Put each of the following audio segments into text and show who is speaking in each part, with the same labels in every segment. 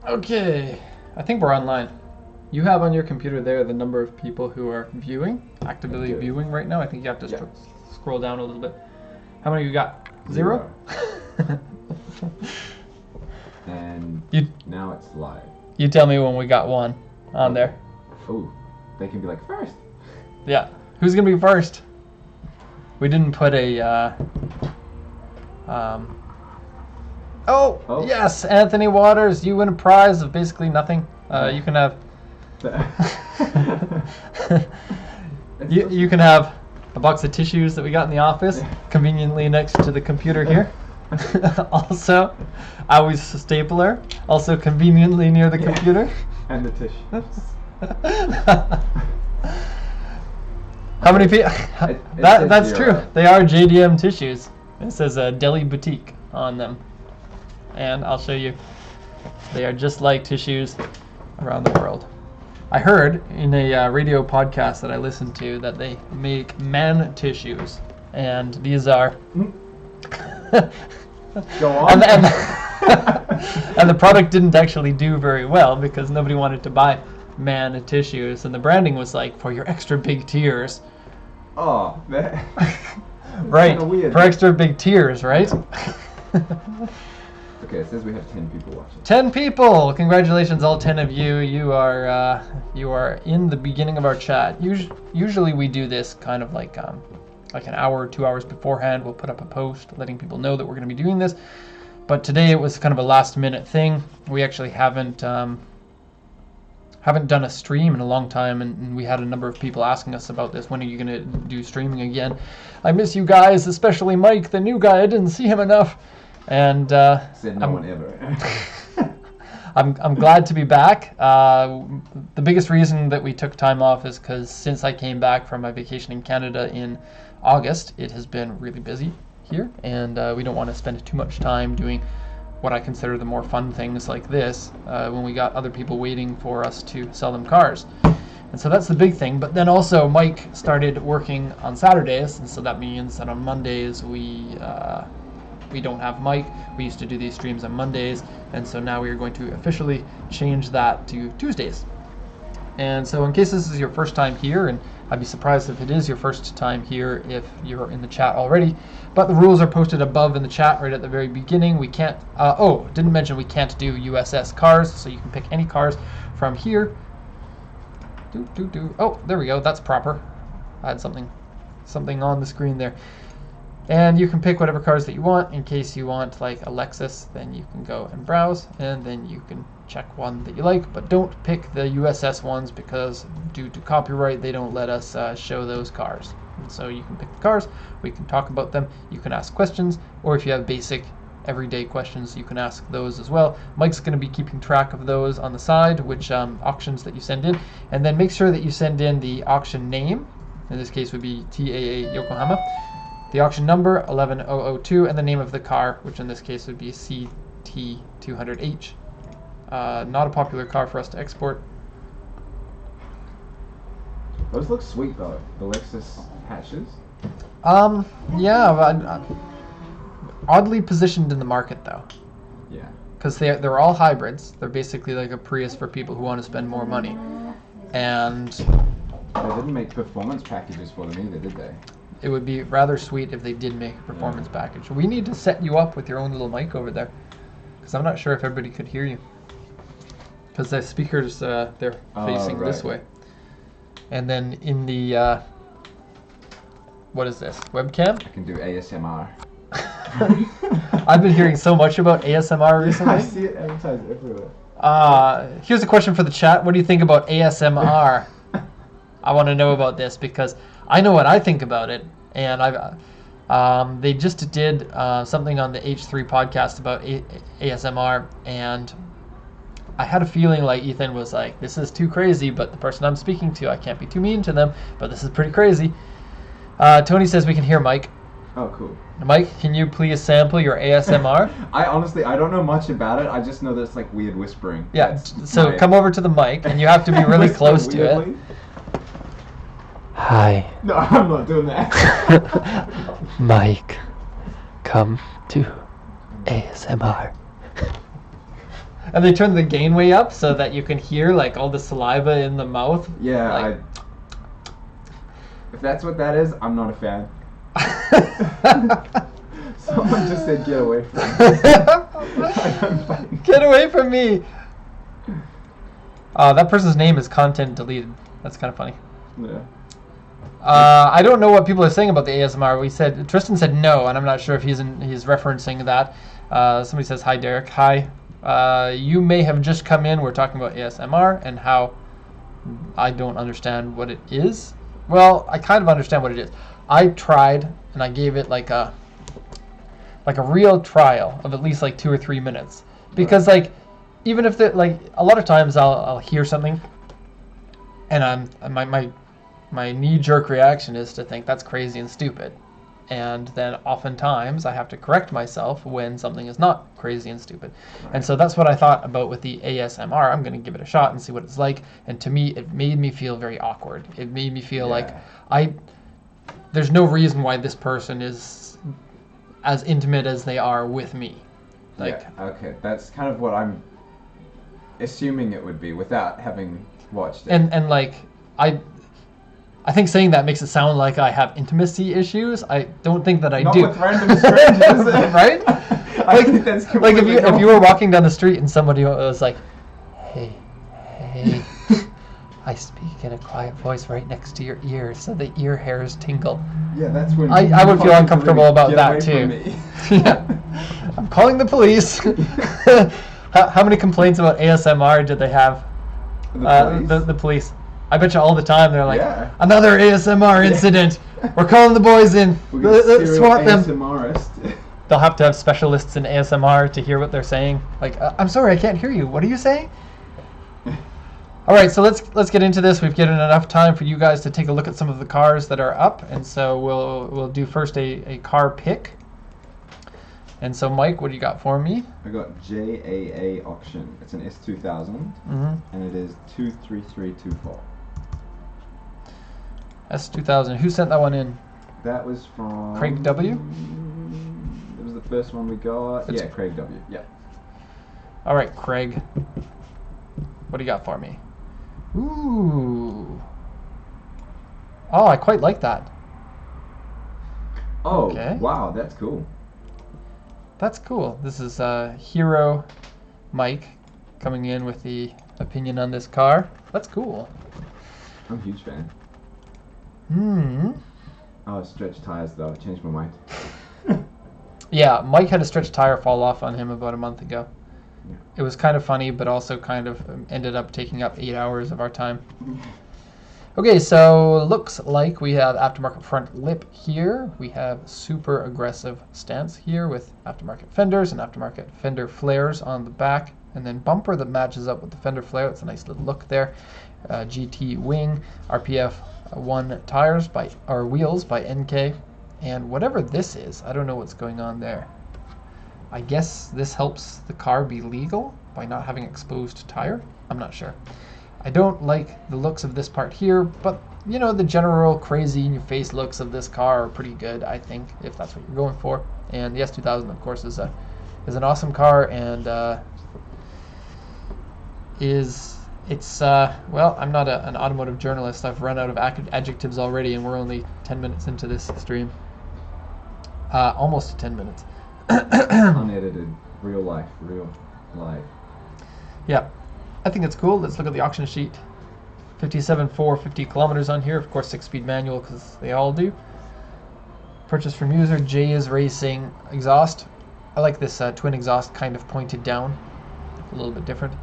Speaker 1: Okay, I think we're online. You have on your computer there the number of people who are actively viewing right now. I think you have to scroll down a little bit. How many you got? Zero?
Speaker 2: And now it's live.
Speaker 1: You tell me when we got one on there.
Speaker 2: Ooh, they can be like first.
Speaker 1: Yeah. Who's gonna be first? We didn't put a. Oh, yes, Anthony Waters, you win a prize of basically nothing. You can have. you can have a box of tissues that we got in the office, conveniently next to the computer here. Also, Awie's stapler, also conveniently near the computer.
Speaker 2: And the tissues.
Speaker 1: How many people? That's true. They are JDM tissues. It says Deli Boutique on them. And I'll show you. They are just like tissues around the world. I heard in a radio podcast that I listened to that they make man tissues. And these are...
Speaker 2: Go on.
Speaker 1: And the product didn't actually do very well because nobody wanted to buy man tissues. And the branding was like, for your extra big tears.
Speaker 2: Oh, that...
Speaker 1: Right, for extra big tears, right?
Speaker 2: Okay, it says we have 10 people watching.
Speaker 1: 10 people! Congratulations, all 10 of you. You are in the beginning of our chat. Usually we do this kind of like an hour or 2 hours beforehand. We'll put up a post letting people know that we're going to be doing this. But today it was kind of a last minute thing. We actually haven't done a stream in a long time, and we had a number of people asking us about this. When are you going to do streaming again? I miss you guys, especially Mike, the new guy. I didn't see him enough. And
Speaker 2: said no one ever.
Speaker 1: I'm glad to be back. The biggest reason that we took time off is because since I came back from my vacation in Canada in August, it has been really busy here, and we don't want to spend too much time doing what I consider the more fun things like this when we got other people waiting for us to sell them cars. And so that's the big thing. But then also Mike started working on Saturdays, and so that means that on Mondays we don't have Mike. We used to do these streams on Mondays, and so now we are going to officially change that to Tuesdays. And so in case this is your first time here, and I'd be surprised if it is your first time here if you're in the chat already, but the rules are posted above in the chat right at the very beginning. We can't, didn't mention we can't do USS cars, so you can pick any cars from here. Oh, there we go, that's proper. I had something on the screen there. And you can pick whatever cars that you want. In case you want like a Lexus, then you can go and browse, and then you can check one that you like. But don't pick the USS ones because due to copyright, they don't let us show those cars. And so you can pick the cars, we can talk about them, you can ask questions, or if you have basic everyday questions, you can ask those as well. Mike's going to be keeping track of those on the side, which auctions that you send in. And then make sure that you send in the auction name. In this case would be TAA Yokohama. The auction number, 11002, and the name of the car, which in this case would be CT200H. Not a popular car for us to export.
Speaker 2: Those look sweet though, the Lexus hatches.
Speaker 1: Yeah, oddly positioned in the market though.
Speaker 2: Yeah.
Speaker 1: Because they're all hybrids. They're basically like a Prius for people who want to spend more money. And
Speaker 2: they didn't make performance packages for them either, did they?
Speaker 1: It would be rather sweet if they did make a performance package. We need to set you up with your own little mic over there, because I'm not sure if everybody could hear you. Because the speakers, they're facing this way. And then in the, what is this, webcam?
Speaker 2: I can do ASMR.
Speaker 1: I've been hearing so much about ASMR recently.
Speaker 2: I see it advertised everywhere.
Speaker 1: Here's a question for the chat. What do you think about ASMR? I want to know about this because I know what I think about it, and they just did something on the H3 podcast about ASMR, and I had a feeling like Ethan was like, this is too crazy, but the person I'm speaking to, I can't be too mean to them, but this is pretty crazy. Tony says we can hear Mike.
Speaker 2: Oh, cool.
Speaker 1: Mike, can you please sample your ASMR?
Speaker 2: I don't know much about it. I just know that it's like weird whispering.
Speaker 1: Yeah, so come over to the mic, and you have to be really close to it. Hi.
Speaker 2: No, I'm not doing that.
Speaker 1: Mike, come to ASMR. And they turn the gain way up so that you can hear like all the saliva in the mouth.
Speaker 2: Yeah,
Speaker 1: Like,
Speaker 2: if that's what that is, I'm not a fan. Someone just said, "Get away from me."
Speaker 1: Get away from me. That person's name is content deleted. That's kind of funny.
Speaker 2: Yeah.
Speaker 1: I don't know what people are saying about the ASMR. Tristan said no, and I'm not sure if he's referencing that. Somebody says, hi, Derek. Hi. You may have just come in. We're talking about ASMR and how I don't understand what it is. Well, I kind of understand what it is. I tried, and I gave it like a real trial of at least like 2 or 3 minutes. Because like, even if like a lot of times I'll hear something, and my knee-jerk reaction is to think that's crazy and stupid. And then oftentimes I have to correct myself when something is not crazy and stupid. Right. And so that's what I thought about with the ASMR. I'm going to give it a shot and see what it's like. And to me, it made me feel very awkward. It made me feel like there's no reason why this person is as intimate as they are with me. Like,
Speaker 2: yeah, okay. That's kind of what I'm assuming it would be without having watched it.
Speaker 1: And like, I think saying that makes it sound like I have intimacy issues. I don't think that I
Speaker 2: Not
Speaker 1: do.
Speaker 2: with random strangers,
Speaker 1: right?
Speaker 2: I think that's
Speaker 1: like if
Speaker 2: completely
Speaker 1: you were walking down the street and somebody was like, hey, I speak in a quiet voice right next to your ear, so the ear hairs tingle.
Speaker 2: Yeah, that's when
Speaker 1: I would feel uncomfortable about
Speaker 2: get
Speaker 1: that
Speaker 2: away
Speaker 1: too.
Speaker 2: from me.
Speaker 1: Yeah, I'm calling the police. How many complaints about ASMR did they have? The police. I bet you all the time they're like, another ASMR incident. We're calling the boys in.
Speaker 2: Let's
Speaker 1: SWAT them.
Speaker 2: ASMRist.
Speaker 1: They'll have to have specialists in ASMR to hear what they're saying. Like, I'm sorry, I can't hear you. What are you saying? All right, so let's get into this. We've given enough time for you guys to take a look at some of the cars that are up, and so we'll do first a car pick. And so, Mike, what do you got for me?
Speaker 2: I got JAA auction. It's an S2000, and it is 23324.
Speaker 1: S2000. Who sent that one in?
Speaker 2: That was from
Speaker 1: Craig W.
Speaker 2: It was the first one we got. Yeah, Craig W. Yeah.
Speaker 1: All right, Craig. What do you got for me? Ooh. Oh, I quite like that.
Speaker 2: Oh,
Speaker 1: okay.
Speaker 2: Wow, that's cool.
Speaker 1: That's cool. This is Hero Mike coming in with the opinion on this car. That's cool.
Speaker 2: I'm a huge fan. Oh, stretch tires though. I changed my mind.
Speaker 1: Yeah, Mike had a stretch tire fall off on him about a month ago.
Speaker 2: Yeah.
Speaker 1: It was kind of funny, but also kind of ended up taking up 8 hours of our time. Okay, so looks like we have aftermarket front lip here. We have super aggressive stance here with aftermarket fenders and aftermarket fender flares on the back. And then bumper that matches up with the fender flare. That's a nice little look there. GT wing, RPF 1 tires wheels by NK. And whatever this is, I don't know what's going on there. I guess this helps the car be legal by not having exposed tire. I'm not sure. I don't like the looks of this part here, but you know, the general crazy in your face looks of this car are pretty good, I think, if that's what you're going for. And the S2000, of course, is an awesome car, and well, I'm not an automotive journalist. I've run out of adjectives already, and we're only 10 minutes into this stream. Almost 10 minutes.
Speaker 2: Unedited, real life.
Speaker 1: Yeah, I think it's cool. Let's look at the auction sheet. 57.4, 50 kilometers on here. Of course, 6-speed manual, because they all do. Purchase from user, J is Racing exhaust. I like this twin exhaust kind of pointed down. A little bit different.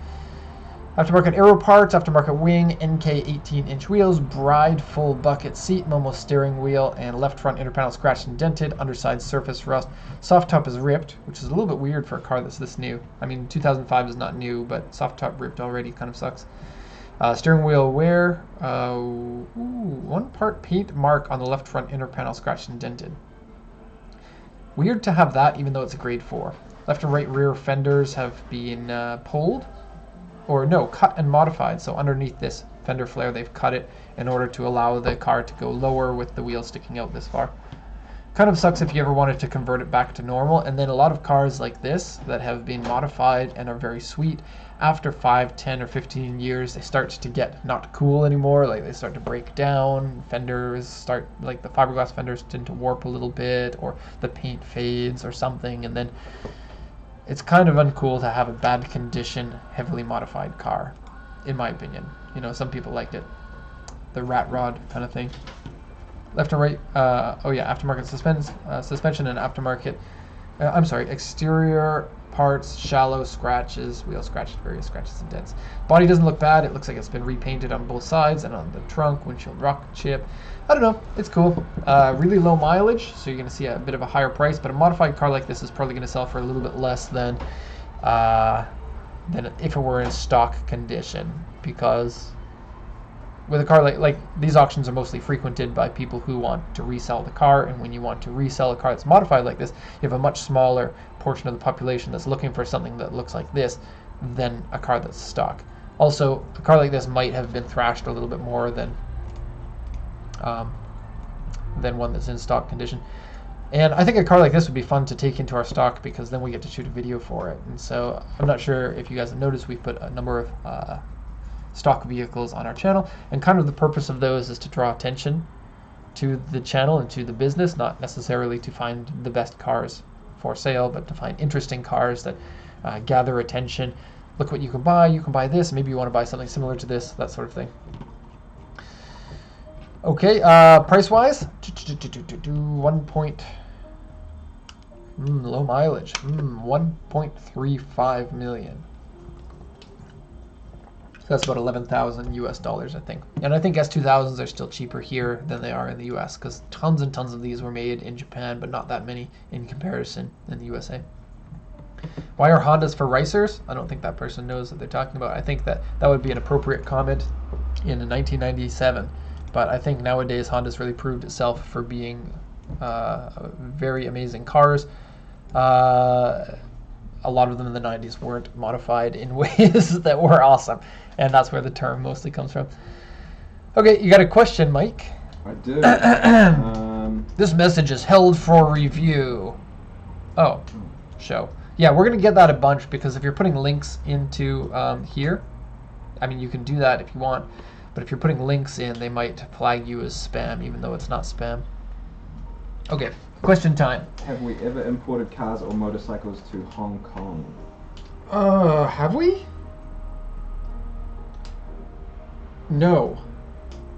Speaker 1: Aftermarket aero parts, aftermarket wing, NK 18-inch wheels, Bride full bucket seat, Momo steering wheel, and left front inner panel scratched and dented, underside surface rust. Soft top is ripped, which is a little bit weird for a car that's this new. I mean, 2005 is not new, but soft top ripped already kind of sucks. Steering wheel wear, 1 part paint mark on the left front inner panel scratched and dented. Weird to have that, even though it's a grade 4. Left and right rear fenders have been pulled. Or no, cut and modified. So underneath this fender flare, they've cut it in order to allow the car to go lower with the wheel sticking out this far. kind of sucks if you ever wanted to convert it back to normal. And then a lot of cars like this that have been modified and are very sweet, after 5, 10, or 15 years, they start to get not cool anymore. Like they start to break down, fenders start, like the fiberglass fenders tend to warp a little bit, or the paint fades or something, and then it's kind of uncool to have a bad condition, heavily modified car, in my opinion. You know, some people liked it. The rat rod kind of thing. Left and right, oh yeah, aftermarket suspension and aftermarket, I'm sorry, exterior parts, shallow scratches, wheel scratches, various scratches and dents. Body doesn't look bad. It looks like it's been repainted on both sides and on the trunk, windshield rock chip. I don't know, it's cool. Really low mileage, so you're going to see a bit of a higher price, but a modified car like this is probably going to sell for a little bit less than if it were in stock condition, because with a car like these auctions are mostly frequented by people who want to resell the car, and when you want to resell a car that's modified like this, you have a much smaller portion of the population that's looking for something that looks like this than a car that's stock. Also, a car like this might have been thrashed a little bit more than one that's in stock condition. And I think a car like this would be fun to take into our stock, because then we get to shoot a video for it. And so I'm not sure if you guys have noticed, we've put a number of stock vehicles on our channel, and kind of the purpose of those is to draw attention to the channel and to the business, not necessarily to find the best cars for sale, but to find interesting cars that gather attention. Look what you can buy this, maybe you want to buy something similar to this, that sort of thing. Okay, price wise, low mileage, 1.35 million. That's about 11,000 US dollars, I think. And I think S2000s are still cheaper here than they are in the US, because tons and tons of these were made in Japan, but not that many in comparison in the USA. Why are Hondas for racers? I don't think that person knows what they're talking about. I think that would be an appropriate comment in 1997. But I think nowadays Honda's really proved itself for being very amazing cars. A lot of them in the 90s weren't modified in ways that were awesome, and that's where the term mostly comes from. Okay, you got a question, Mike?
Speaker 2: I do.
Speaker 1: This message is held for review. Oh, show. Yeah, we're going to get that a bunch, because if you're putting links into here, I mean, you can do that if you want, but if you're putting links in, they might flag you as spam, even though it's not spam. Okay, question time.
Speaker 2: Have we ever imported cars or motorcycles to Hong Kong?
Speaker 1: Have we? No,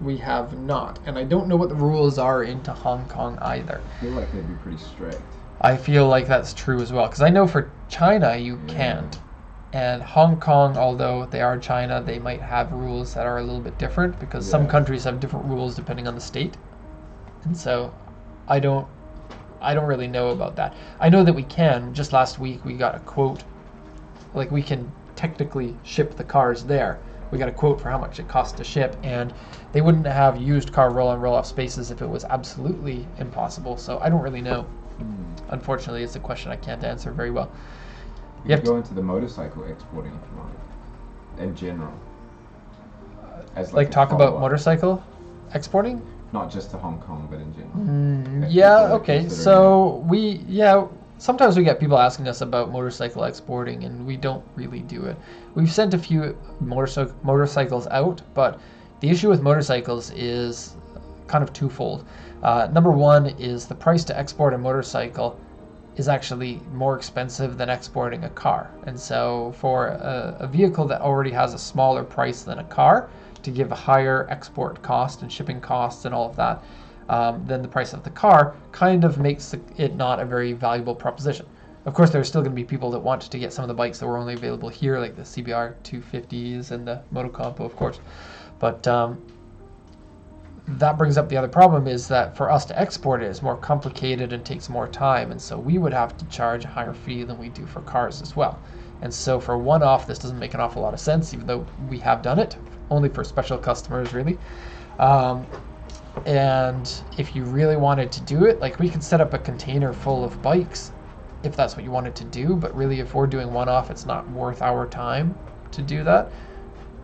Speaker 1: we have not. And I don't know what the rules are into Hong Kong either.
Speaker 2: I feel like they'd be pretty strict.
Speaker 1: I feel like that's true as well, because I know for China you can't. And Hong Kong, although they are China, they might have rules that are a little bit different, because some countries have different rules depending on the state. And so I don't really know about that. I know that we can. Just last week we got a quote. Like, we can technically ship the cars there. We got a quote for how much it costs to ship, and they wouldn't have used car roll-on roll-off spaces if it was absolutely impossible. So I don't really know. Unfortunately, it's a question I can't answer very well.
Speaker 2: You can go into the motorcycle exporting if you want, in general. As
Speaker 1: like talk about motorcycle exporting?
Speaker 2: Not just to Hong Kong, but in general.
Speaker 1: Yeah, okay. So sometimes we get people asking us about motorcycle exporting, and we don't really do it. We've sent a few motorcycles out, but the issue with motorcycles is kind of twofold. Number one is the price to export a motorcycle is actually more expensive than exporting a car. And so for a vehicle that already has a smaller price than a car, to give a higher export cost and shipping costs and all of that, then the price of the car kind of makes it not a very valuable proposition. Of course, there are still going to be people that want to get some of the bikes that were only available here, like the CBR 250s and the Motocompo, of course. But that brings up the other problem, is that for us to export it is more complicated and takes more time, and so we would have to charge a higher fee than we do for cars as well. And so for one-off, this doesn't make an awful lot of sense, even though we have done it, only for special customers, really. And if you really wanted to do it, like, we could set up a container full of bikes if that's what you wanted to do, but really if we're doing one-off, it's not worth our time to do that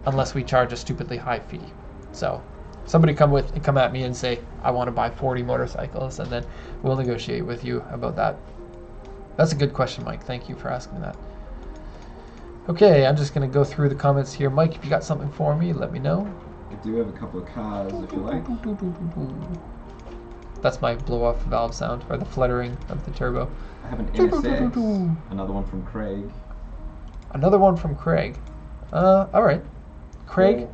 Speaker 1: unless we charge a stupidly high fee. So Somebody come at me and say, I want to buy 40 motorcycles, and then we'll negotiate with you about that. That's a good question, Mike. Thank you for asking that. Okay, I'm just going to go through the comments here. Mike, if you got something for me, let me know.
Speaker 2: I do have a couple of cars, if you like.
Speaker 1: That's my blow-off valve sound, or the fluttering of the turbo.
Speaker 2: I have an NSX, another one from Craig.
Speaker 1: Another one from Craig. All right. Craig?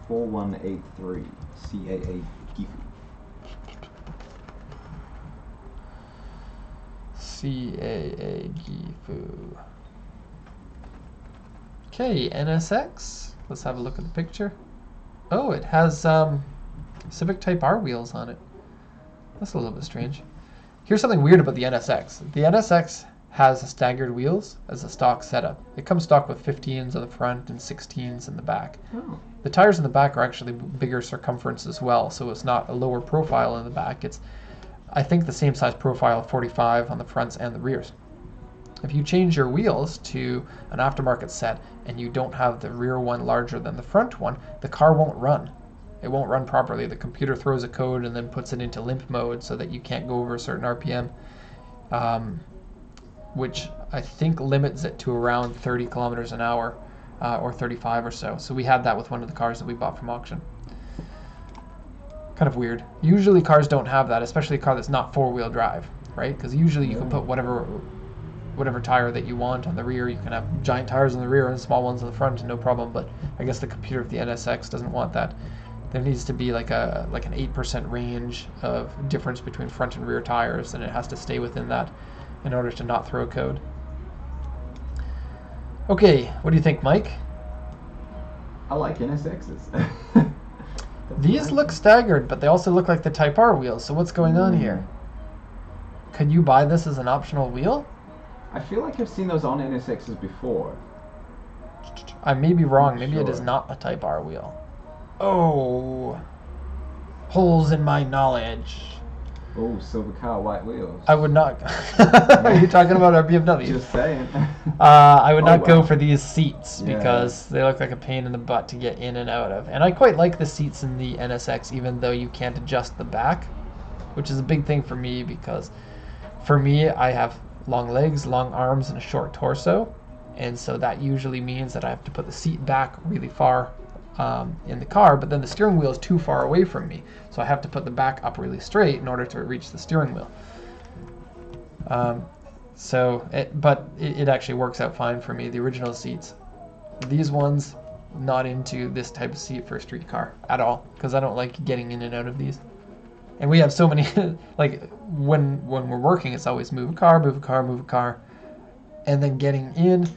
Speaker 2: 4183 CAA Gifu.
Speaker 1: CAA Gifu. Okay, NSX. Let's have a look at the picture. Oh, it has Civic Type R wheels on it. That's a little bit strange. Here's something weird about the NSX. The NSX has staggered wheels as a stock setup. It comes stock with 15s on the front and 16s in the back.
Speaker 2: Oh.
Speaker 1: The tires in the back are actually bigger circumference as well, so it's not a lower profile in the back. It's, I think, the same size profile of 45 on the fronts and the rears. If you change your wheels to an aftermarket set and you don't have the rear one larger than the front one, the car won't run. It won't run properly. The computer throws a code and then puts it into limp mode so that you can't go over a certain RPM, which I think limits it to around 30 kilometers an hour or 35 or so. So we had that with one of the cars that we bought from auction. Kind of weird. Usually cars don't have that, especially a car that's not four-wheel drive, right? Because usually you can put whatever tire that you want on the rear. You can have giant tires on the rear and small ones on the front, no problem. But I guess the computer of the NSX doesn't want that. There needs to be like an 8% range of difference between front and rear tires, and it has to stay within that in order to not throw code. Okay, what do you think, Mike?
Speaker 2: I like NSXs.
Speaker 1: These look staggered, but they also look like the Type R wheels. So what's going on here? Could you buy this as an optional wheel?
Speaker 2: I feel like I've seen those on NSXs before.
Speaker 1: I may be wrong. Maybe
Speaker 2: Sure.
Speaker 1: it is not a Type R wheel. Oh, holes in my knowledge.
Speaker 2: Oh, silver car, white wheels.
Speaker 1: I would not. Are you talking about our BMW?
Speaker 2: Just saying.
Speaker 1: I would not go
Speaker 2: wow.
Speaker 1: for these seats because they look like a pain in the butt to get in and out of. And I quite like the seats in the NSX, even though you can't adjust the back, which is a big thing for me because for me, I have long legs, long arms, and a short torso. And so that usually means that I have to put the seat back really far in the car, but then the steering wheel is too far away from me. So I have to put the back up really straight in order to reach the steering wheel. But it actually works out fine for me, the original seats. These ones, not into this type of seat for a street car at all, because I don't like getting in and out of these. And we have so many, like when we're working, it's always move a car, move a car, move a car. And then getting in,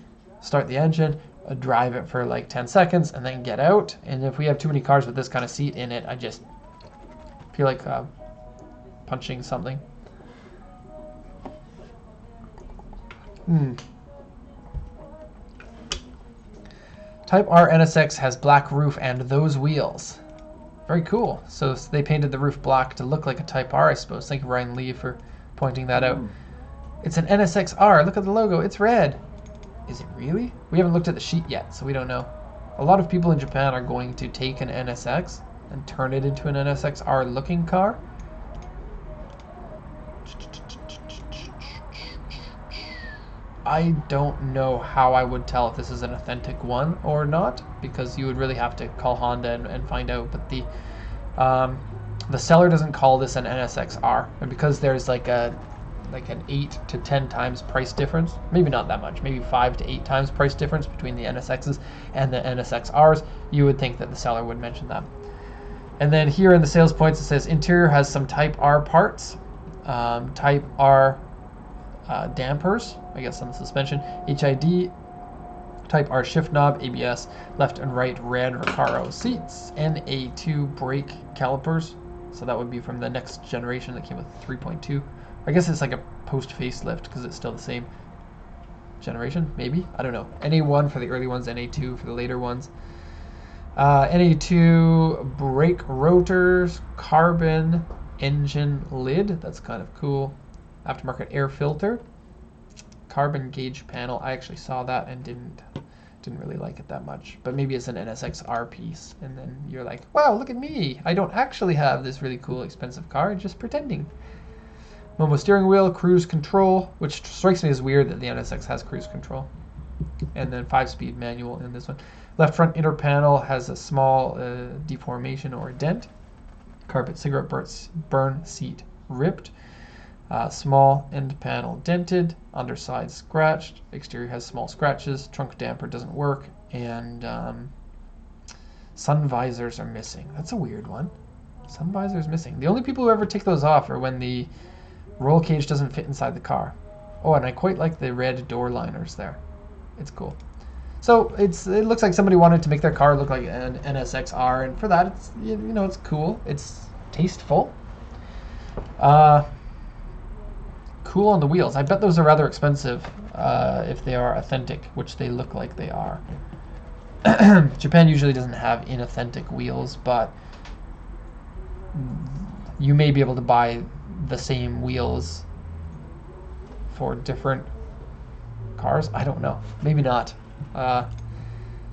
Speaker 1: start the engine, drive it for like 10 seconds, and then get out. And if we have too many cars with this kind of seat in it, I just feel like punching something. Type R NSX has black roof and those wheels. Very cool. So they painted the roof black to look like a Type R, I suppose. Thank you, Ryan Lee, for pointing that out. It's an NSX-R. Look at the logo. It's red. Is it really? We haven't looked at the sheet yet, so we don't know. A lot of people in Japan are going to take an NSX and turn it into an NSX-R looking car. I don't know how I would tell if this is an authentic one or not, because you would really have to call Honda and find out. But the seller doesn't call this an NSX-R, and because there's like an 8 to 10 times price difference, maybe not that much, maybe 5 to 8 times price difference between the NSXs and the NSX-Rs, you would think that the seller would mention that. And then here in the sales points it says interior has some Type R parts, Type R dampers, I guess on the suspension, HID, Type R shift knob, ABS, left and right red Recaro seats, NA2 brake calipers. So that would be from the next generation that came with 3.2. I guess it's like a post-facelift because it's still the same generation, maybe? I don't know. NA1 for the early ones, NA2 for the later ones. NA2 brake rotors, carbon engine lid. That's kind of cool. Aftermarket air filter. Carbon gauge panel. I actually saw that and didn't didn't really like it that much. But maybe it's an NSX-R piece, and then you're like, wow, look at me. I don't actually have this really cool, expensive car, just pretending. Momo steering wheel, cruise control, which strikes me as weird that the NSX has cruise control. And then 5-speed manual in this one. Left front inner panel has a small deformation or a dent. Carpet cigarette burn seat ripped. Small end panel dented. Underside scratched. Exterior has small scratches. Trunk damper doesn't work. And sun visors are missing. That's a weird one. Sun visors missing. The only people who ever take those off are when the roll cage doesn't fit inside the car. Oh, and I quite like the red door liners there. It's cool. So it looks like somebody wanted to make their car look like an NSX-R, and for that, it's it's cool. It's tasteful. Cool on the wheels. I bet those are rather expensive if they are authentic, which they look like they are. Japan usually doesn't have inauthentic wheels, but you may be able to buy the same wheels for different cars. I don't know. Maybe not.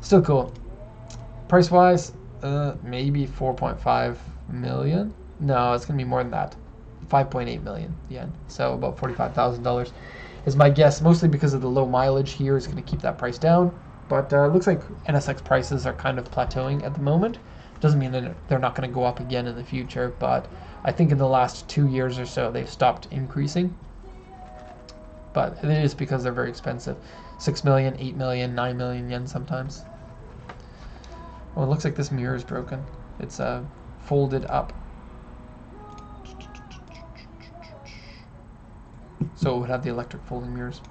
Speaker 1: Still cool. Price wise, maybe 4.5 million. No, it's gonna be more than that. 5.8 million yen. So about $45,000 is my guess. Mostly because of the low mileage here is gonna keep that price down. But it looks like NSX prices are kind of plateauing at the moment. Doesn't mean that they're not going to go up again in the future, but I think in the last 2 years or so they've stopped increasing. But it is because they're very expensive. 6 million, 8 million, 9 million yen sometimes. Oh, it looks like this mirror is broken. It's folded up. So it would have the electric folding mirrors.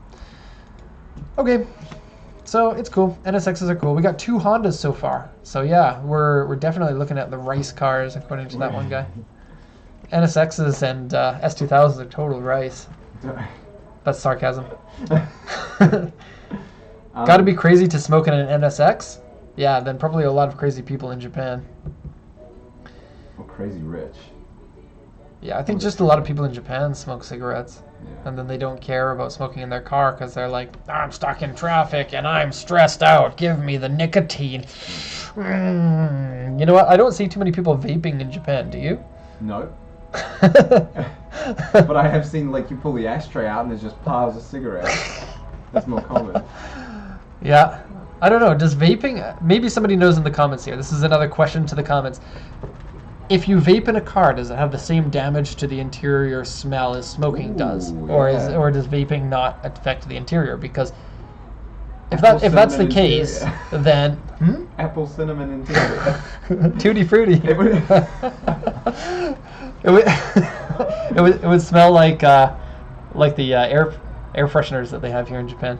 Speaker 1: Okay. So it's cool. NSXs are cool. We got 2 Hondas so far. So yeah, we're definitely looking at the rice cars according to that one guy. NSXs and S2000s are total rice. That's sarcasm. Got to be crazy to smoke in an NSX? Yeah, then probably a lot of crazy people in Japan.
Speaker 2: Or crazy rich.
Speaker 1: Yeah, I think just a lot of people in Japan smoke cigarettes.
Speaker 2: Yeah.
Speaker 1: And then they don't care about smoking in their car because they're like, I'm stuck in traffic and I'm stressed out. Give me the nicotine. You know what? I don't see too many people vaping in Japan. Do you?
Speaker 2: No. But I have seen, like, you pull the ashtray out and there's just piles of cigarettes. That's more common.
Speaker 1: Yeah. I don't know. Does vaping... Maybe somebody knows in the comments here. This is another question to the comments. If you vape in a car, does it have the same damage to the interior smell as smoking does, or does vaping not affect the interior? Because if that's the case, then
Speaker 2: apple cinnamon interior,
Speaker 1: tutti frutti. It would smell like the air fresheners that they have here in Japan.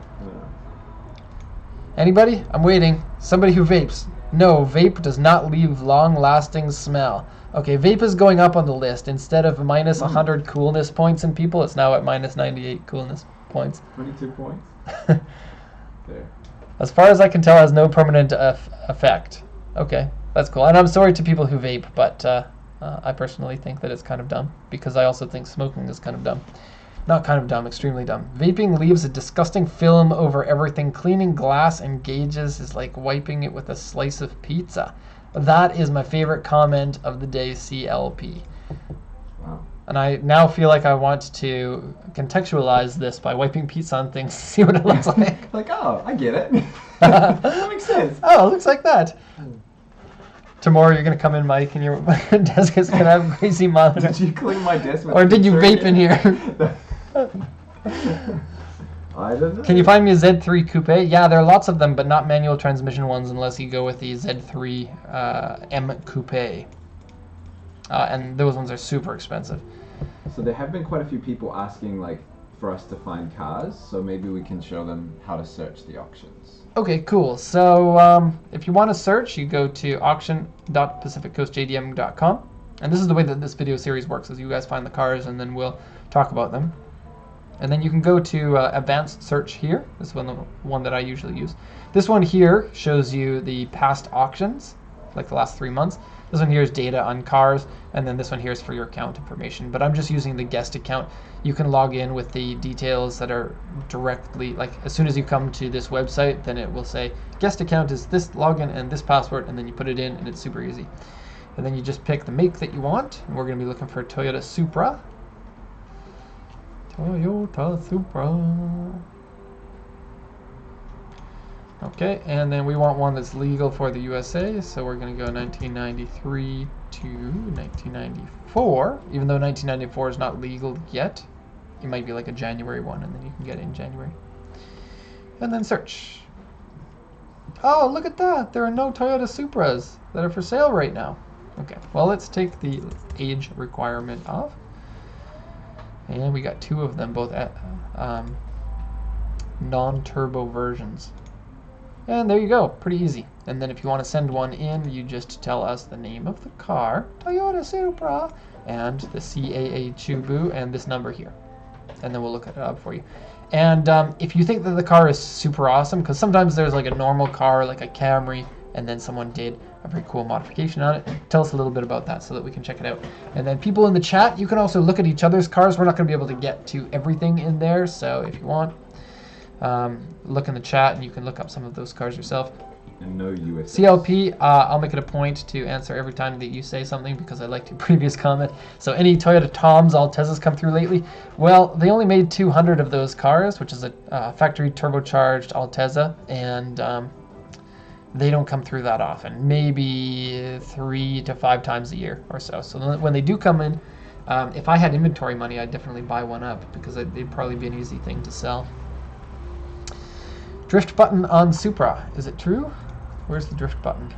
Speaker 1: Anybody? I'm waiting. Somebody who vapes. No, vape does not leave long-lasting smell. Okay, vape is going up on the list. Instead of minus 100 coolness points in people, it's now at minus 98 coolness points.
Speaker 2: 22 points? There.
Speaker 1: As far as I can tell, it has no permanent effect. Okay, that's cool. And I'm sorry to people who vape, but I personally think that it's kind of dumb, because I also think smoking is kind of dumb. Not kind of dumb, extremely dumb. Vaping leaves a disgusting film over everything. Cleaning glass and gauges is like wiping it with a slice of pizza. That is my favorite comment of the day, CLP.
Speaker 2: Wow.
Speaker 1: And I now feel like I want to contextualize this by wiping pizza on things to see what it looks like.
Speaker 2: Like, oh, I get it. That makes sense.
Speaker 1: Oh, it looks like that. Tomorrow you're going to come in, Mike, and your desk is going to have crazy monitor.
Speaker 2: Did you clean my desk with
Speaker 1: Or did you vape in here?
Speaker 2: I don't know.
Speaker 1: Can you find me a Z3 Coupe? Yeah, there are lots of them, but not manual transmission ones unless you go with the Z3 M Coupe. And those ones are super expensive.
Speaker 2: So there have been quite a few people asking, like, for us to find cars, so maybe we can show them how to search the auctions.
Speaker 1: Okay, cool. So if you want to search, you go to auction.pacificcoastjdm.com. And this is the way that this video series works, is you guys find the cars and then we'll talk about them. And then you can go to advanced search here. This is the one that I usually use. This one here shows you the past auctions. like the last 3 months. This one here is data on cars, and then this one here is for your account information. But I'm just using the guest account. You can log in with the details that are directly, like as soon as you come to this website, then it will say guest account is this login and this password, and then you put it in, and it's super easy. And then you just pick the make that you want, and we're going to be looking for a Toyota Supra. Toyota Supra. Okay, and then we want one that's legal for the USA, so we're going to go 1993 to 1994. Even though 1994 is not legal yet, it might be like a January one, and then you can get it in January. And then search. Oh, look at that! There are no Toyota Supras that are for sale right now. Okay, well, let's take the age requirement off. And we got 2 of them, both at non-turbo versions. And there you go, pretty easy. And then if you want to send one in, you just tell us the name of the car, Toyota Supra, and the CAA Chubu, and this number here. And then we'll look it up for you. And if you think that the car is super awesome, because sometimes there's like a normal car, like a Camry, and then someone did a very cool modification on it, tell us a little bit about that so that we can check it out. And then people in the chat, you can also look at each other's cars. We're not going to be able to get to everything in there, so if you want, look in the chat and you can look up some of those cars yourself.
Speaker 2: And no US.
Speaker 1: CLP, I'll make it a point to answer every time that you say something because I liked your previous comment. So any Toyota Toms, Altezas come through lately? Well, they only made 200 of those cars, which is a factory turbocharged Altezza, and they don't come through that often. Maybe 3 to 5 times a year or so. So when they do come in, if I had inventory money, I'd definitely buy one up because it'd probably be an easy thing to sell. Drift button on Supra. Is it true? Where's the drift button?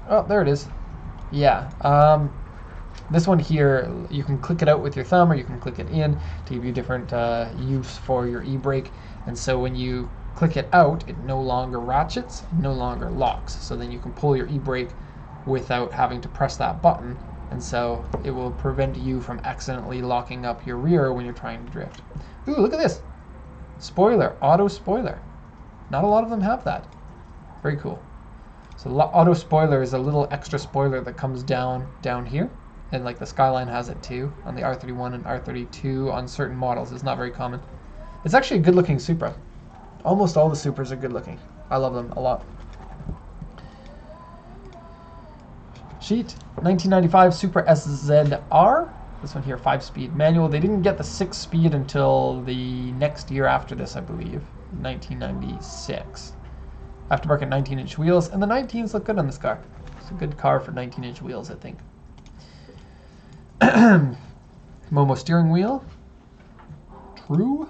Speaker 1: Oh, there it is. Yeah. This one here, you can click it out with your thumb or you can click it in to give you different use for your e-brake. And so when you click it out, it no longer ratchets, no longer locks. So then you can pull your e-brake without having to press that button. And so it will prevent you from accidentally locking up your rear when you're trying to drift. Ooh, look at this. Spoiler, auto spoiler. Not a lot of them have that. Very cool. So auto spoiler is a little extra spoiler that comes down here. And like the Skyline has it too on the R31 and R32 on certain models. It's not very common. It's actually a good looking Supra. Almost all the Supras are good looking. I love them a lot. Sheet, 1995 Supra SZR. This one here, 5-speed manual. They didn't get the 6-speed until the next year after this, I believe, 1996. Aftermarket 19-inch wheels, and the 19s look good on this car. It's a good car for 19-inch wheels, I think. Momo steering wheel. True.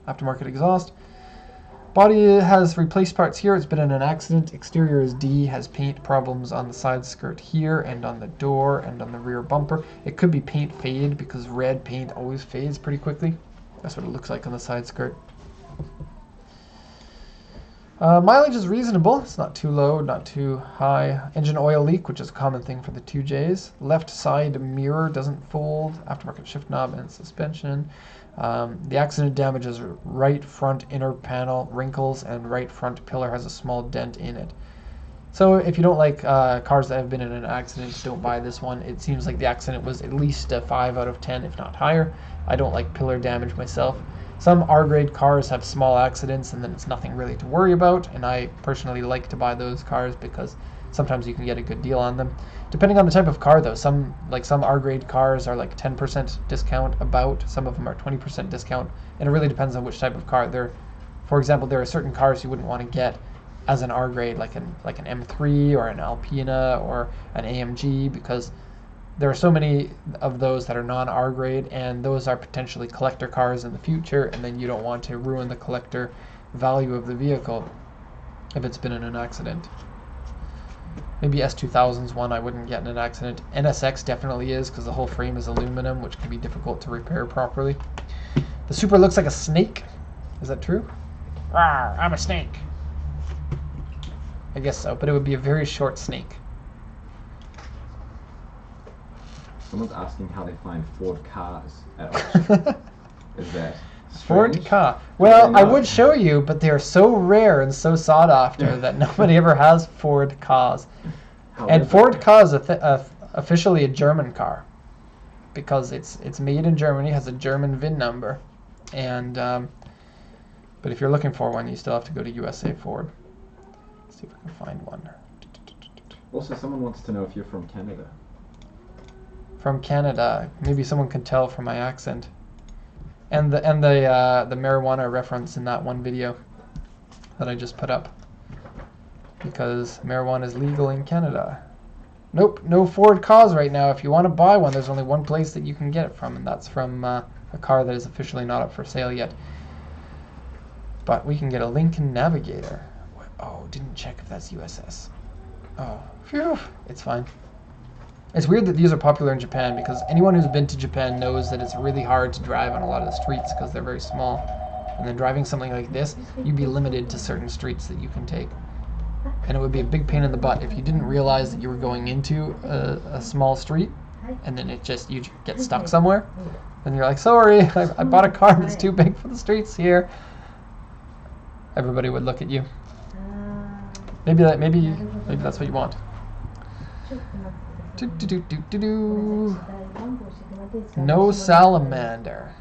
Speaker 1: Aftermarket exhaust. Body has replaced parts here. It's been in an accident. Exterior is D. Has paint problems on the side skirt here and on the door and on the rear bumper. It could be paint fade because red paint always fades pretty quickly. That's what it looks like on the side skirt. Mileage is reasonable. It's not too low, not too high. Engine oil leak, which is a common thing for the 2Js. Left side mirror doesn't fold. Aftermarket shift knob and suspension. The accident damage is right front inner panel wrinkles, and right front pillar has a small dent in it. So if you don't like cars that have been in an accident, don't buy this one. It seems like the accident was at least a 5 out of 10, if not higher. I don't like pillar damage myself. Some R-grade cars have small accidents and then it's nothing really to worry about, and I personally like to buy those cars because sometimes you can get a good deal on them. Depending on the type of car though, some R-grade cars are like 10% discount about, some of them are 20% discount, and it really depends on which type of car. For example, there are certain cars you wouldn't want to get as an R-grade, like an M3 or an Alpina or an AMG, because there are so many of those that are non-R grade, and those are potentially collector cars in the future, and then you don't want to ruin the collector value of the vehicle if it's been in an accident. Maybe S2000's one I wouldn't get in an accident. NSX definitely is, because the whole frame is aluminum, which can be difficult to repair properly. The Supra looks like a snake. Is that true? Rawr, I'm a snake. I guess so, but it would be a very short snake.
Speaker 2: Someone's asking how they find Ford cars at auction. Is that
Speaker 1: Ford
Speaker 2: Strange.
Speaker 1: Ka.
Speaker 2: Are
Speaker 1: Well,
Speaker 2: they
Speaker 1: I
Speaker 2: not?
Speaker 1: would show you, but they are so rare and so sought after that nobody ever has Ford Kas.
Speaker 2: However,
Speaker 1: And Ford Ka is officially a German car because it's made in Germany, has a German VIN number, and but if you're looking for one, you still have to go to USA Ford. Let's see if we can find one.
Speaker 2: Also, someone wants to know if you're from Canada.
Speaker 1: From Canada, maybe someone can tell from my accent, and the marijuana reference in that one video that I just put up, because marijuana is legal in Canada. Nope, no Ford Kas right now. If you want to buy one, there's only one place that you can get it from, and that's from a car that is officially not up for sale yet. But we can get a Lincoln Navigator. Oh, didn't check if that's USS. Oh, phew, it's fine. It's weird that these are popular in Japan because anyone who's been to Japan knows that it's really hard to drive on a lot of the streets because they're very small. And then driving something like this, you'd be limited to certain streets that you can take. And it would be a big pain in the butt if you didn't realize that you were going into a small street and then you get stuck somewhere. And you're like, sorry, I bought a car that's too big for the streets here. Everybody would look at you. Maybe that's what you want. No salamander.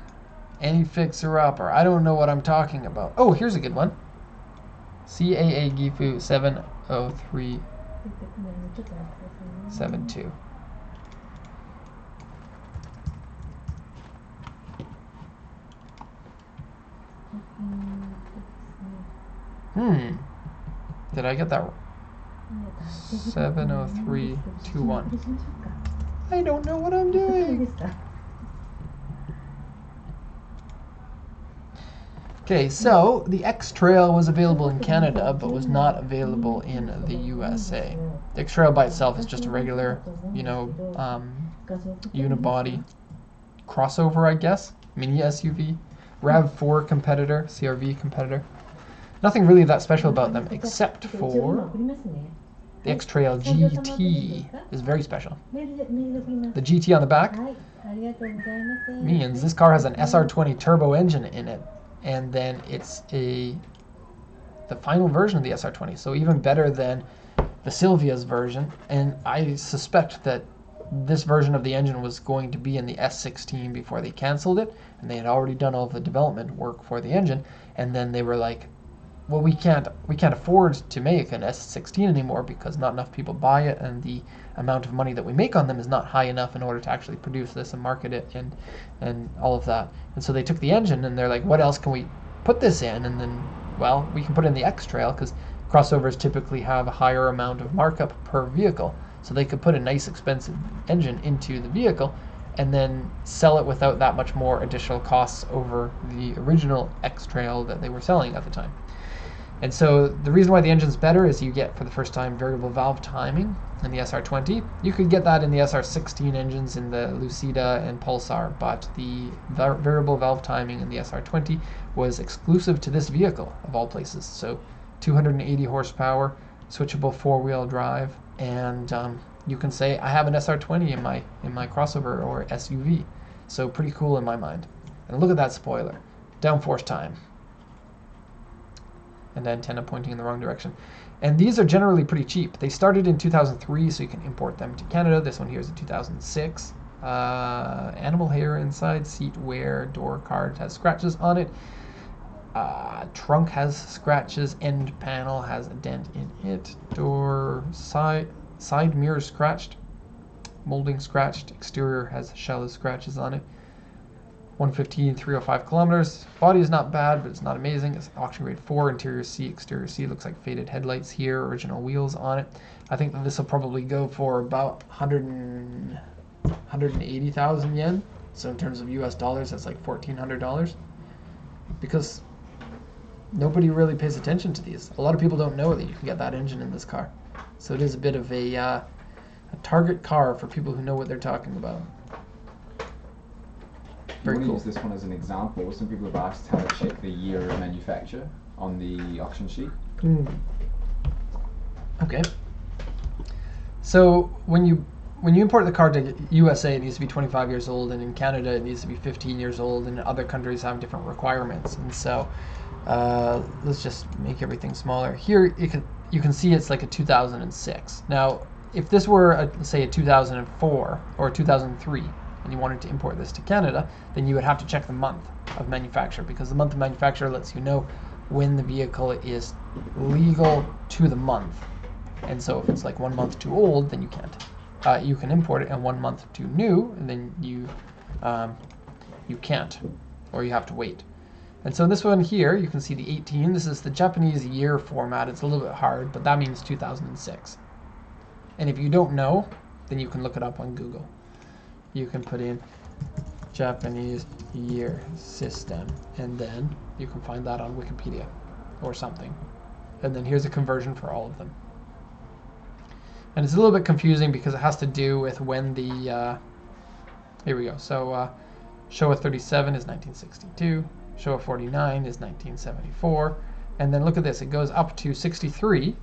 Speaker 1: Any fixer-upper. I don't know what I'm talking about. Oh, here's a good one. CAA Gifu 70372. Did I get that wrong? 70321. I don't know what I'm doing. Okay, so the X-Trail was available in Canada, but was not available in the USA. The X-Trail by itself is just a regular, unibody crossover, I guess. Mini SUV. RAV4 competitor, CRV competitor. Nothing really that special about them, except for the X-Trail GT is very special. The GT on the back means this car has an SR20 turbo engine in it, and then it's the final version of the SR20, so even better than the Silvia's version. And I suspect that this version of the engine was going to be in the S16 before they canceled it, and they had already done all the development work for the engine, and then they were like, well, we can't afford to make an S16 anymore because not enough people buy it, and the amount of money that we make on them is not high enough in order to actually produce this and market it and all of that. And so they took the engine and they're like, what else can we put this in? And then, well, we can put in the X-Trail because crossovers typically have a higher amount of markup per vehicle. So they could put a nice expensive engine into the vehicle and then sell it without that much more additional costs over the original X-Trail that they were selling at the time. And so the reason why the engine's better is you get, for the first time, variable valve timing in the SR20. You could get that in the SR16 engines in the Lucida and Pulsar, but the variable valve timing in the SR20 was exclusive to this vehicle, of all places. So 280 horsepower, switchable four-wheel drive, and you can say, I have an SR20 in my crossover or SUV. So pretty cool in my mind. And look at that spoiler. Downforce time. And the antenna pointing in the wrong direction. And these are generally pretty cheap. They started in 2003, so you can import them to Canada. This one here is a 2006. Animal hair inside, seat wear, door card has scratches on it. Trunk has scratches, end panel has a dent in it. Door side mirror scratched, molding scratched, exterior has shell scratches on it. 115, 305 kilometers. Body is not bad, but it's not amazing. It's auction grade 4. Interior seat, exterior seat looks like faded headlights here. Original wheels on it. I think that this will probably go for about 180,000 yen. So in terms of US dollars, that's like $1,400. Because nobody really pays attention to these. A lot of people don't know that you can get that engine in this car. So it is a bit of a target car for people who know what they're talking about.
Speaker 2: Very cool. Use this one as an example. Some people have asked how to check the year of manufacture on the auction sheet.
Speaker 1: Okay. So when when you import the car to USA, it needs to be 25 years old, and in Canada, it needs to be 15 years old, and other countries have different requirements. And so, let's just make everything smaller. Here, you can see it's like a 2006. Now, if this were, say, a 2004 or a 2003, and you wanted to import this to Canada, then you would have to check the month of manufacture, because the month of manufacture lets you know when the vehicle is legal to the month. And so if it's like 1 month too old, then you can't. You can import it, and 1 month too new, and then you can't, or you have to wait. And so this one here, you can see the 18. This is the Japanese year format. It's a little bit hard, but that means 2006. And if you don't know, then you can look it up on Google. You can put in Japanese year system, and then you can find that on Wikipedia or something. And then here's a conversion for all of them. And it's a little bit confusing because it has to do with when the, here we go. So Showa 37 is 1962, Showa 49 is 1974, and then look at this, it goes up to 63,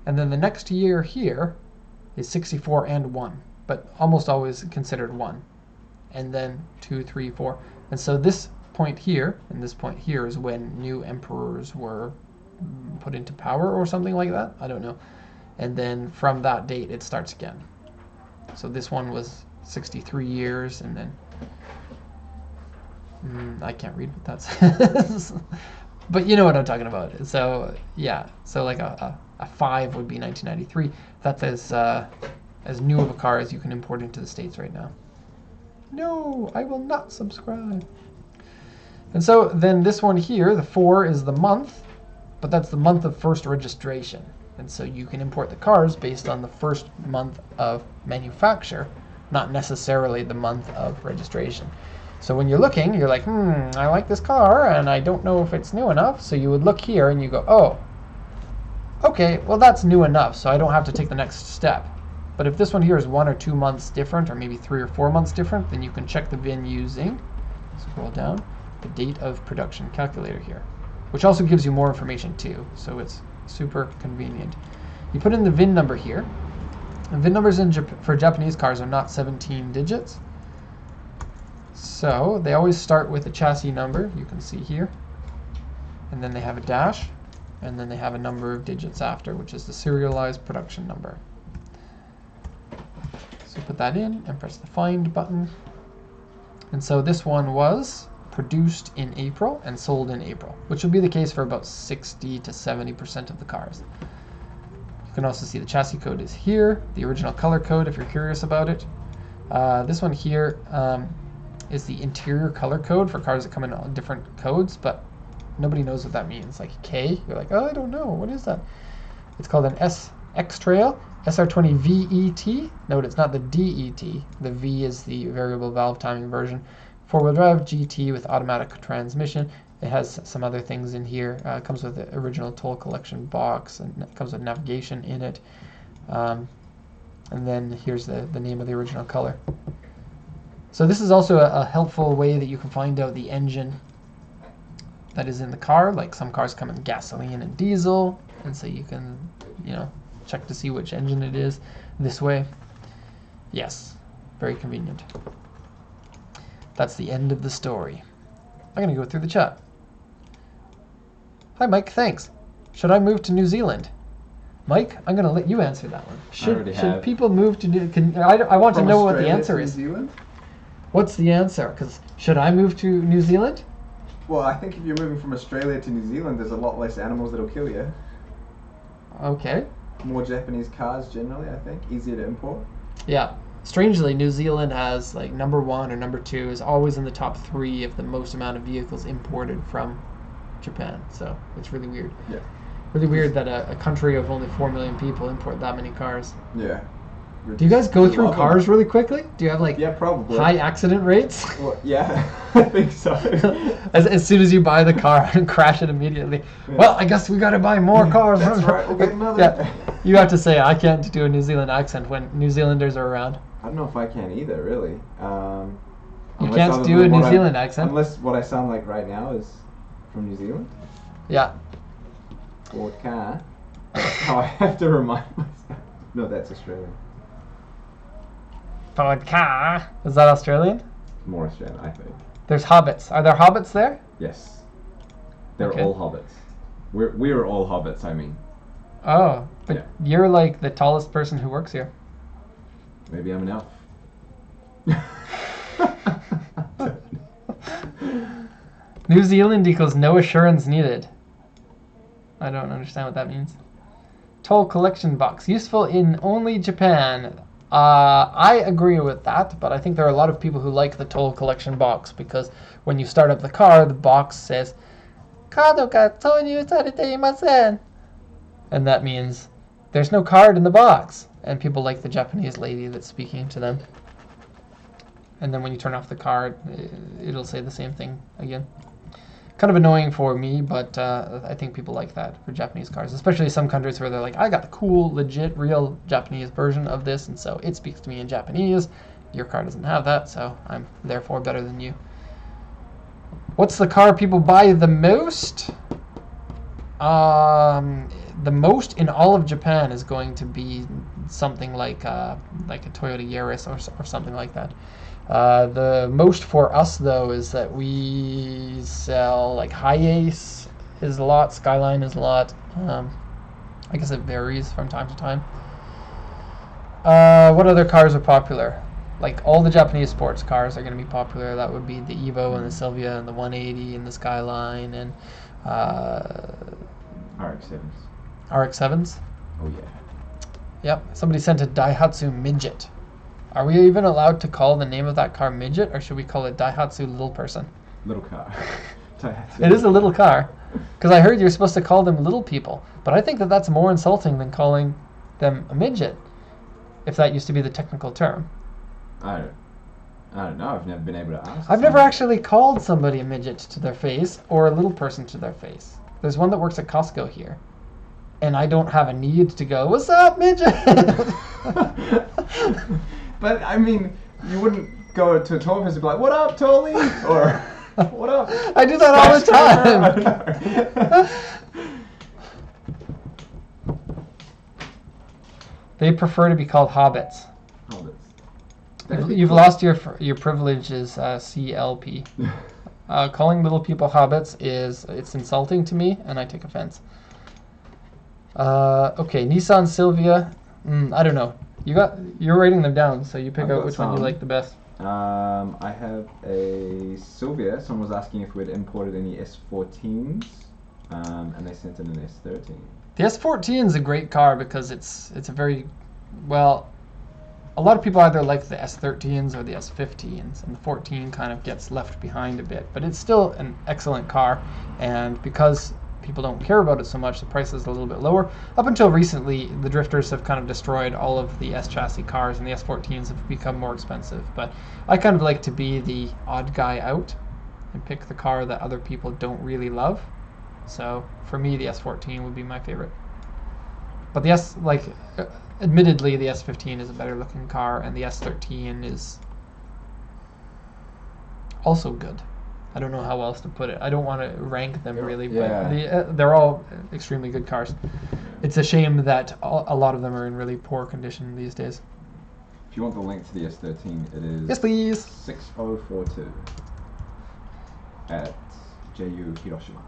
Speaker 1: and then the next year here is 64 and 1, but almost always considered 1, and then 2, 3, 4, and so this point here and this point here is when new emperors were put into power or something like that, I don't know. And then from that date it starts again. So this one was 63 years, and then I can't read what that says. But you know what I'm talking about. So yeah, so like a 5 would be 1993. That's as new of a car as you can import into the States right now. No, I will not subscribe. And so then this one here, the 4 is the month, but that's the month of first registration. And so you can import the cars based on the first month of manufacture, not necessarily the month of registration. So when you're looking, you're like, I like this car, and I don't know if it's new enough. So you would look here, and you go, oh, okay, well, that's new enough, so I don't have to take the next step. But if this one here is 1 or 2 months different, or maybe 3 or 4 months different, then you can check the VIN using, scroll down, the date of production calculator here, which also gives you more information too, so it's super convenient. You put in the VIN number here. And VIN numbers for Japanese cars are not 17 digits. So they always start with a chassis number, you can see here. And then they have a dash, and then they have a number of digits after, which is the serialized production number. So put that in and press the find button. And so this one was produced in April and sold in April, which will be the case for about 60 to 70% of the cars. You can also see the chassis code is here, the original color code if you're curious about it. This one here is the interior color code for cars that come in different codes, but nobody knows what that means. Like K, you're like, oh, I don't know, what is that? It's called an SX Trail, SR20 VET. Note it's not the DET, the V is the variable valve timing version. 4-wheel drive GT with automatic transmission. It has some other things in here. It comes with the original toll collection box, and it comes with navigation in it. And then here's the name of the original color. So this is also a helpful way that you can find out the engine that is in the car. Like some cars come in gasoline and diesel, and so you can, check to see which engine it is this way. Yes, very convenient. That's the end of the story. I'm going to go through the chat. Hi, Mike. Thanks. Should I move to New Zealand? Mike, I'm going to let you answer that one. Should people move to New Zealand? I want to know what the answer is.
Speaker 2: New Zealand?
Speaker 1: What's the answer? Because should I move to New Zealand?
Speaker 2: Well, I think if you're moving from Australia to New Zealand, there's a lot less animals that'll kill you.
Speaker 1: Okay.
Speaker 2: More Japanese cars generally, I think. Easier to import.
Speaker 1: Yeah. Strangely, New Zealand has like number 1 or number 2 is always in the top 3 of the most amount of vehicles imported from Japan. So it's really weird.
Speaker 2: Yeah.
Speaker 1: Really weird that a country of only 4 million people import that many cars.
Speaker 2: Yeah.
Speaker 1: Do you guys go through cars really quickly? Do you have like
Speaker 2: probably
Speaker 1: high accident rates?
Speaker 2: Well, yeah, I think so.
Speaker 1: as soon as you buy the car and crash it immediately. Yeah. Well, I guess we got to buy more cars.
Speaker 2: That's right. We'll get another.
Speaker 1: Yeah. You have to say I can't do a New Zealand accent when New Zealanders are around.
Speaker 2: I don't know if I can either, really.
Speaker 1: You can't do a New Zealand accent?
Speaker 2: Unless what I sound like right now is from New Zealand.
Speaker 1: Yeah.
Speaker 2: Ford car. That's how I have to remind myself. No, that's Australian.
Speaker 1: Ford car. Is that Australian?
Speaker 2: More Australian, I think.
Speaker 1: There's hobbits. Are there hobbits there?
Speaker 2: Yes. They're
Speaker 1: Okay.
Speaker 2: all hobbits. We're all hobbits, I mean.
Speaker 1: Oh, but
Speaker 2: Yeah.
Speaker 1: you're like the tallest person who works here.
Speaker 2: Maybe I'm an elf.
Speaker 1: New Zealand equals no assurance needed. I don't understand what that means. Toll collection box. Useful in only Japan. I agree with that, but I think there are a lot of people who like the toll collection box because when you start up the car, the box says, "Kado ga toyu sarete imasen." And that means there's no card in the box. And people like the Japanese lady that's speaking to them. And then when you turn off the card, it'll say the same thing again. Kind of annoying for me, but I think people like that for Japanese cars, especially some countries where they're like, I got the cool, legit, real Japanese version of this, and so it speaks to me in Japanese. Your car doesn't have that, so I'm therefore better than you. What's the car people buy the most? The most in all of Japan is going to be something like a Toyota Yaris or something like that. The most for us though is that we sell like Hi-Ace is a lot, Skyline is a lot. I guess it varies from time to time. What other cars are popular? Like all the Japanese sports cars are going to be popular. That would be the Evo and the Silvia and the 180 and the Skyline and
Speaker 2: RX-7s.
Speaker 1: RX-7s.
Speaker 2: Oh yeah.
Speaker 1: Yep. Somebody sent a Daihatsu Midget. Are we even allowed to call the name of that car Midget, or should we call it Daihatsu Little Person?
Speaker 2: Little car.
Speaker 1: It is a little car. Because I heard you're supposed to call them little people. But I think that that's more insulting than calling them a midget, if that used to be the technical term.
Speaker 2: I don't know. I've never been able to ask.
Speaker 1: I've never actually called somebody a midget to their face or a little person to their face. There's one that works at Costco here. And I don't have a need to go, "What's up, midget?"
Speaker 2: But, I mean, you wouldn't go to a tall person and be like, "What up, Tolly?" Or, "What up?"
Speaker 1: I do that all the time. They prefer to be called hobbits. You've lost your privileges, CLP. Calling little people hobbits it's insulting to me, and I take offense. Okay, Nissan Silvia. I don't know. You're writing them down, so you pick out which one you like the best.
Speaker 2: I have a Silvia. Someone was asking if we'd imported any S14s, and they sent in an S13.
Speaker 1: The S14 is a great car because it's a very, well, a lot of people either like the S13s or the S15s, and the 14 kind of gets left behind a bit, but it's still an excellent car, and because people don't care about it so much, the price is a little bit lower. Up until recently, the drifters have kind of destroyed all of the S-chassis cars, and the S14s have become more expensive, but I kind of like to be the odd guy out and pick the car that other people don't really love. So for me, the S14 would be my favorite. But the admittedly, the S15 is a better looking car, and the S13 is also good. I don't know how else to put it. I don't want to rank them really, but they're all extremely good cars. It's a shame that a lot of them are in really poor condition these days.
Speaker 2: If you want the link to the S13, it is
Speaker 1: Yes, please.
Speaker 2: 6042 at JU Hiroshima.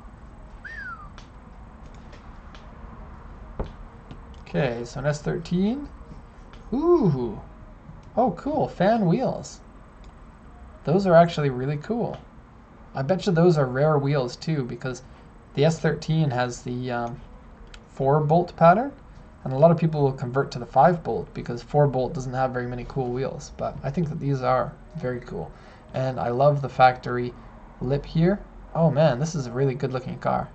Speaker 1: Okay, so an S13. Ooh. Oh, cool. Fan wheels. Those are actually really cool. I bet you those are rare wheels too, because the S13 has the 4-bolt pattern, and a lot of people will convert to the 5-bolt because 4-bolt doesn't have very many cool wheels. But I think that these are very cool, and I love the factory lip here. Oh man, this is a really good-looking car.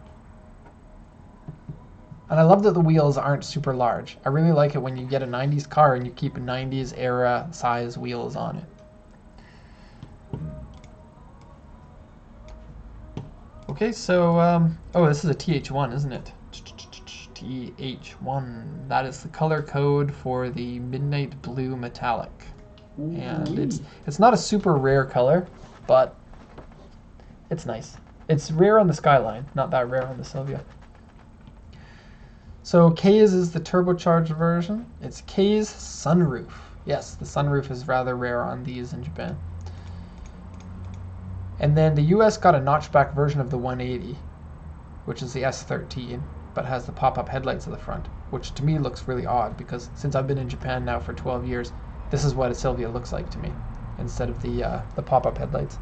Speaker 1: And I love that the wheels aren't super large. I really like it when you get a 90s car and you keep 90s era size wheels on it. Okay, so, oh, this is a TH1, isn't it? TH1. That is the color code for the Midnight Blue Metallic. And it's not a super rare color, but it's nice. It's rare on the Skyline, not that rare on the Silvia. So K's is the turbocharged version. It's K's sunroof. Yes, the sunroof is rather rare on these in Japan. And then the US got a notchback version of the 180, which is the S13, but has the pop-up headlights at the front, which to me looks really odd because since I've been in Japan now for 12 years, this is what a Silvia looks like to me instead of the pop-up headlights.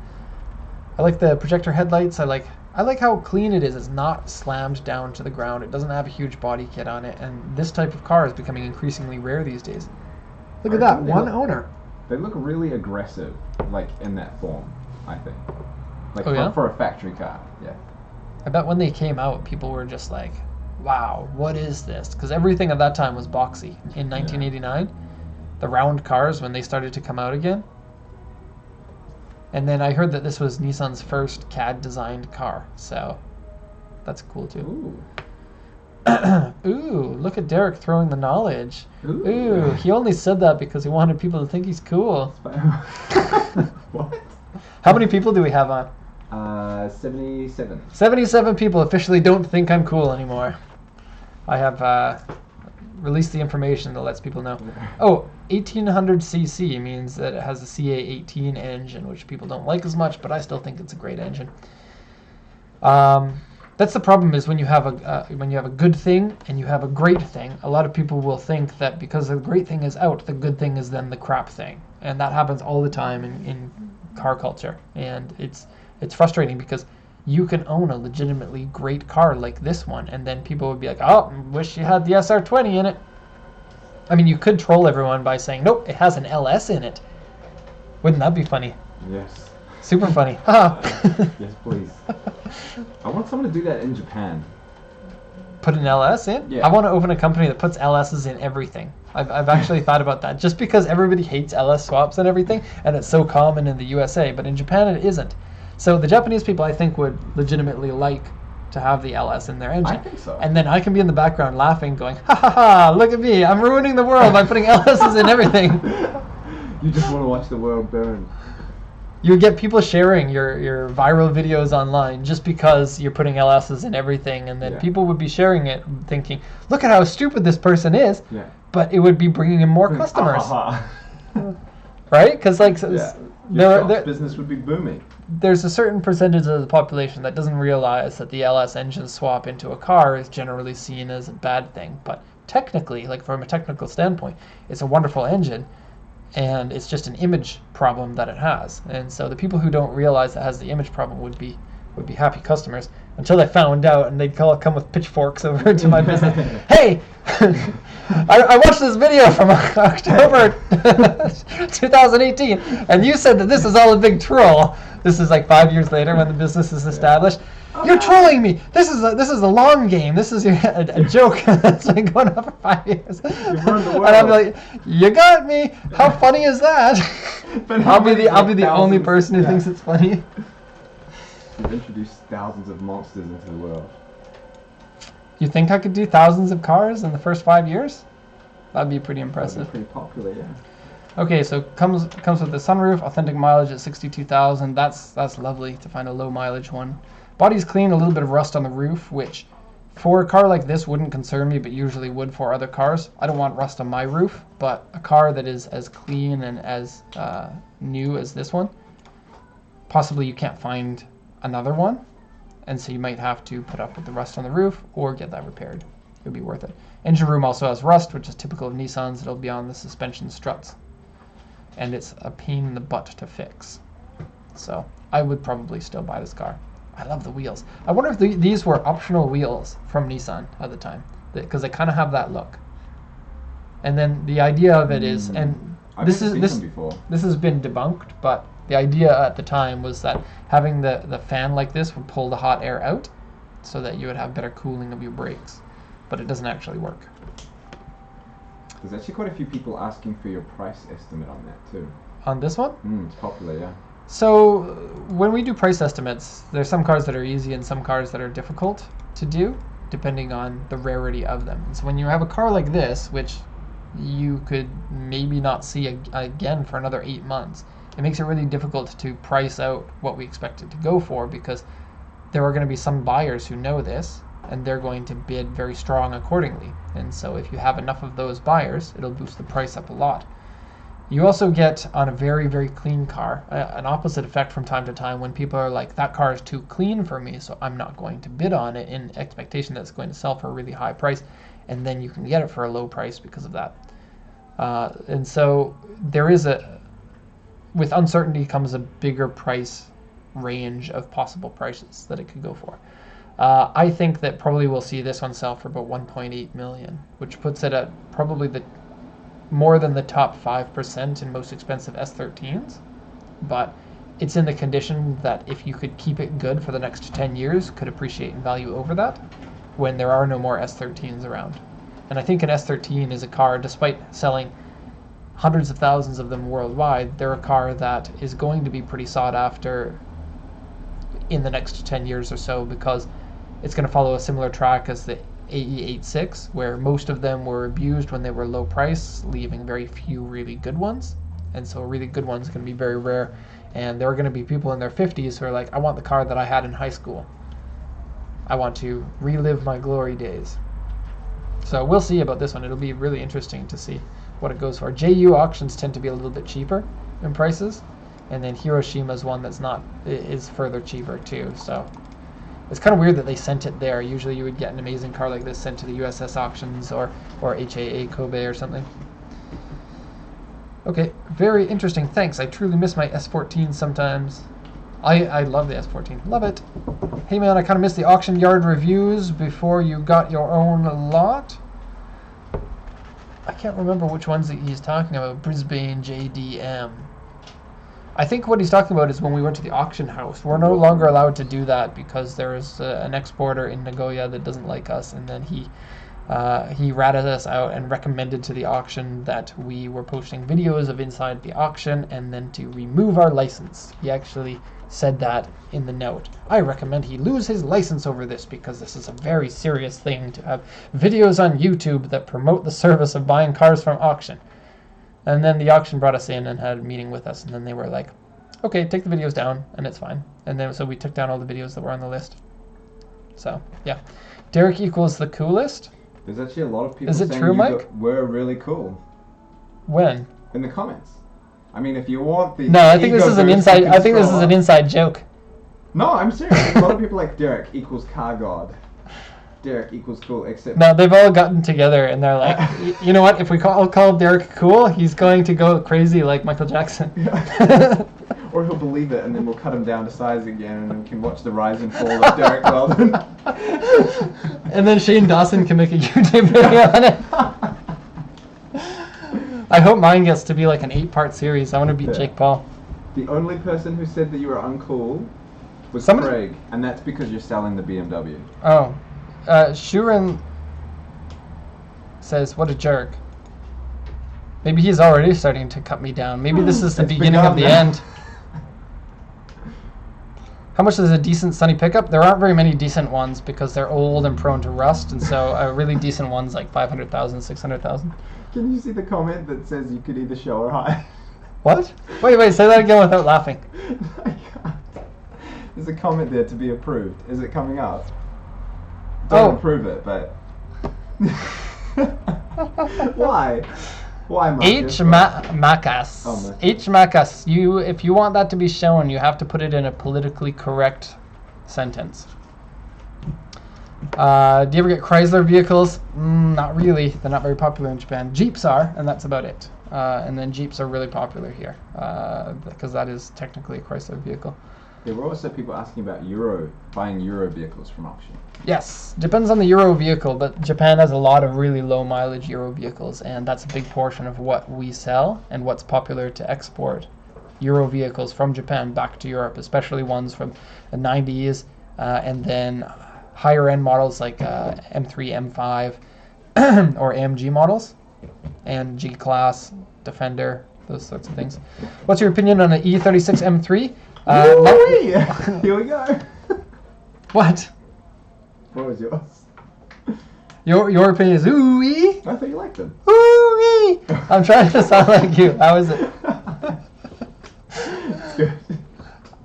Speaker 1: I like the projector headlights. I like how clean it is. It's not slammed down to the ground. It doesn't have a huge body kit on it, and this type of car is becoming increasingly rare these days. Look at that, one owner.
Speaker 2: They look really aggressive, like in that form, I think. Like
Speaker 1: Oh, yeah?
Speaker 2: for a factory car, yeah.
Speaker 1: I bet when they came out, people were just like, wow, what is this? Because everything at that time was boxy. In 1989, the round cars, when they started to come out again. And then I heard that this was Nissan's first CAD-designed car, so that's cool too.
Speaker 2: Ooh.
Speaker 1: Ooh, look at Derek throwing the knowledge.
Speaker 2: Ooh.
Speaker 1: He only said that because he wanted people to think he's cool.
Speaker 2: What?
Speaker 1: How many people do we have on?
Speaker 2: 77.
Speaker 1: 77 people officially don't think I'm cool anymore. I have released the information that lets people know. Oh, 1800cc means that it has a CA18 engine, which people don't like as much, but I still think it's a great engine. That's the problem is when you have a good thing and you have a great thing, a lot of people will think that because the great thing is out, the good thing is then the crap thing. And that happens all the time in car culture. And it's frustrating because you can own a legitimately great car like this one, and then people would be like, oh, wish you had the SR20 in it. I mean, you could troll everyone by saying, nope, it has an LS in it. Wouldn't that be funny?
Speaker 2: Yes.
Speaker 1: Super funny. Haha.
Speaker 2: Yes, please. I want someone to do that in Japan.
Speaker 1: Put an LS in?
Speaker 2: Yeah.
Speaker 1: I want to open a company that puts LSs in everything. I've actually thought about that, just because everybody hates LS swaps and everything, and it's so common in the USA, but in Japan it isn't. So the Japanese people, I think, would legitimately like to have the LS in their engine.
Speaker 2: I think so.
Speaker 1: And then I can be in the background laughing, going, ha ha ha, look at me, I'm ruining the world by putting LSs in everything.
Speaker 2: You just want to watch the world burn.
Speaker 1: You get people sharing your viral videos online just because you're putting LSs in everything, and then people would be sharing it thinking, look at how stupid this person is, but it would be bringing in more customers. Right? Because
Speaker 2: business would be booming.
Speaker 1: There's a certain percentage of the population that doesn't realize that the LS engine swap into a car is generally seen as a bad thing, but technically, like from a technical standpoint, it's a wonderful engine. And it's just an image problem that it has. And so the people who don't realize it has the image problem would be happy customers until they found out, and they'd come with pitchforks over to my business. Hey, I watched this video from October 2018, and you said that this is all a big troll. This is like 5 years later when the business is established. You're trolling me. This is a long game. This is a joke that's been going on for 5 years.
Speaker 2: You've ruined the world.
Speaker 1: And I'm like, you got me. How funny is that? I'll be the only person who thinks it's funny.
Speaker 2: You've introduced thousands of monsters into the world.
Speaker 1: You think I could do thousands of cars in the first 5 years? That'd be pretty impressive.
Speaker 2: That'd be pretty popular, yeah.
Speaker 1: Okay, so comes with the sunroof, authentic mileage at 62,000. That's lovely to find a low mileage one. Body's clean, a little bit of rust on the roof, which for a car like this wouldn't concern me, but usually would for other cars. I don't want rust on my roof, but a car that is as clean and as new as this one, possibly you can't find another one, and so you might have to put up with the rust on the roof or get that repaired. It would be worth it. Engine room also has rust, which is typical of Nissans. It'll be on the suspension struts, and it's a pain in the butt to fix. So I would probably still buy this car. I love the wheels. I wonder if these were optional wheels from Nissan at the time, because they kind of have that look. And then the idea of it is, and this has been debunked, but the idea at the time was that having the fan like this would pull the hot air out, so that you would have better cooling of your brakes. But it doesn't actually work.
Speaker 2: There's actually quite a few people asking for your price estimate on that too.
Speaker 1: On this one?
Speaker 2: It's popular, yeah.
Speaker 1: So when we do price estimates, there's some cars that are easy and some cars that are difficult to do, depending on the rarity of them. So when you have a car like this, which you could maybe not see again for another 8 months, it makes it really difficult to price out what we expect it to go for, because there are going to be some buyers who know this, and they're going to bid very strong accordingly. And so if you have enough of those buyers, it'll boost the price up a lot. You also get, on a very, very clean car, an opposite effect from time to time when people are like, that car is too clean for me, so I'm not going to bid on it in expectation that it's going to sell for a really high price, and then you can get it for a low price because of that. And so there is with uncertainty comes a bigger price range of possible prices that it could go for. I think that probably we'll see this one sell for about 1.8 million, which puts it at probably more than the top 5% in most expensive S13s, but it's in the condition that if you could keep it good for the next 10 years, could appreciate in value over that when there are no more S13s around. And I think an S13 is a car, despite selling hundreds of thousands of them worldwide, they're a car that is going to be pretty sought after in the next 10 years or so, because it's going to follow a similar track as the AE86, where most of them were abused when they were low price, leaving very few really good ones. And so a really good one's going to be very rare. And there are going to be people in their 50s who are like, I want the car that I had in high school. I want to relive my glory days. So we'll see about this one. It'll be really interesting to see what it goes for. JU auctions tend to be a little bit cheaper in prices. And then Hiroshima's one is further cheaper too. So it's kind of weird that they sent it there. Usually you would get an amazing car like this sent to the USS auctions or HAA Kobe or something. Okay, very interesting. Thanks. I truly miss my S14 sometimes. I love the S14. Love it. Hey man, I kind of missed the auction yard reviews before you got your own lot. I can't remember which ones that he's talking about. Brisbane JDM. I think what he's talking about is when we went to the auction house. We're no longer allowed to do that because there is an exporter in Nagoya that doesn't like us, and then he ratted us out and recommended to the auction that we were posting videos of inside the auction and then to remove our license. He actually said that in the note. I recommend he lose his license over this because this is a very serious thing to have videos on YouTube that promote the service of buying cars from auction. And then the auction brought us in and had a meeting with us, and then they were like, okay, take the videos down, and it's fine. And then so we took down all the videos that were on the list. So, yeah. Derek equals the coolest.
Speaker 2: There's actually a lot of people
Speaker 1: Is it
Speaker 2: saying
Speaker 1: true,
Speaker 2: you
Speaker 1: Mike?
Speaker 2: were really cool.
Speaker 1: When?
Speaker 2: In the comments. I mean, if you want the...
Speaker 1: No, I think this is an inside. I think this is an inside joke.
Speaker 2: No, I'm serious. A lot of people like Derek equals car god. Derek equals cool, except...
Speaker 1: No, they've all gotten together and they're like, you know what? If we call Derek cool, he's going to go crazy like Michael Jackson.
Speaker 2: Or he'll believe it, and then we'll cut him down to size again, and then we can watch the rise and fall of Derek Weldon.
Speaker 1: And then Shane Dawson can make a YouTube video on it. I hope mine gets to be like an 8-part series. I want to beat Jake Paul.
Speaker 2: The only person who said that you were uncool was Craig, and that's because you're selling the BMW.
Speaker 1: Oh. Shuren says, what a jerk. Maybe he's already starting to cut me down. Maybe this is the beginning of the end. How much is a decent Sunny pickup? There aren't very many decent ones because they're old and prone to rust, and so a really decent one's like 500,000, 600,000.
Speaker 2: Can you see the comment that says you could either show or hide?
Speaker 1: What? Wait, say that again without laughing.
Speaker 2: I can't. There's a comment there to be approved. Is it coming up? Don't approve it, but... Why? Why, Marcus?
Speaker 1: Macas.
Speaker 2: Oh,
Speaker 1: Macas. If you want that to be shown, you have to put it in a politically correct sentence. Do you ever get Chrysler vehicles? Not really. They're not very popular in Japan. Jeeps are, and that's about it. And then Jeeps are really popular here because that is technically a Chrysler vehicle.
Speaker 2: There were also people asking about buying Euro vehicles from auction.
Speaker 1: Yes, depends on the Euro vehicle, but Japan has a lot of really low mileage Euro vehicles, and that's a big portion of what we sell and what's popular to export. Euro vehicles from Japan back to Europe, especially ones from the 90s, and then higher end models like M3, M5, or AMG models, and G-Class, Defender, those sorts of things. What's your opinion on an E36 M3?
Speaker 2: Here we go.
Speaker 1: What?
Speaker 2: What was yours?
Speaker 1: Your opinion is ooh-wee?
Speaker 2: I thought you liked them.
Speaker 1: Ooh-wee! I'm trying to sound like you. How is it?
Speaker 2: It's good.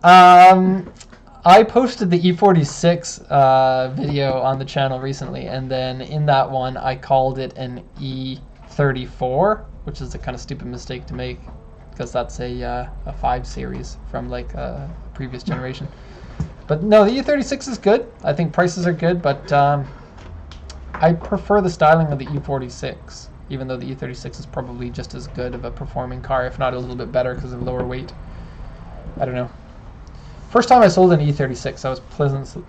Speaker 1: I posted the E46 video on the channel recently, and then in that one I called it an E34 which is a kind of stupid mistake to make because that's a 5 Series from like a previous generation. But no, the E36 is good. I think prices are good, but I prefer the styling of the E46, even though the E36 is probably just as good of a performing car, if not a little bit better because of lower weight. I don't know. First time I sold an E36, I was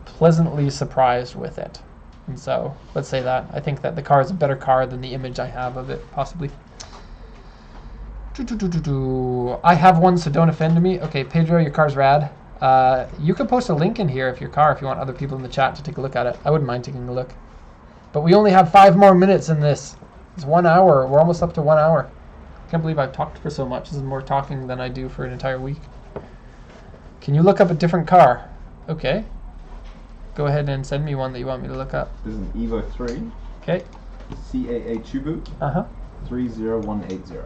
Speaker 1: pleasantly surprised with it. And so, let's say that. I think that the car is a better car than the image I have of it, possibly. I have one, so don't offend me. Okay, Pedro, your car's rad. You can post a link in here if you want other people in the chat to take a look at it. I wouldn't mind taking a look. But we only have 5 more minutes in this. It's 1 hour. We're almost up to 1 hour. Can't believe I've talked for so much. This is more talking than I do for an entire week. Can you look up a different car? Okay. Go ahead and send me one that you want me to look up.
Speaker 2: This is an Evo 3.
Speaker 1: Okay.
Speaker 2: CAA Chubu. 30180.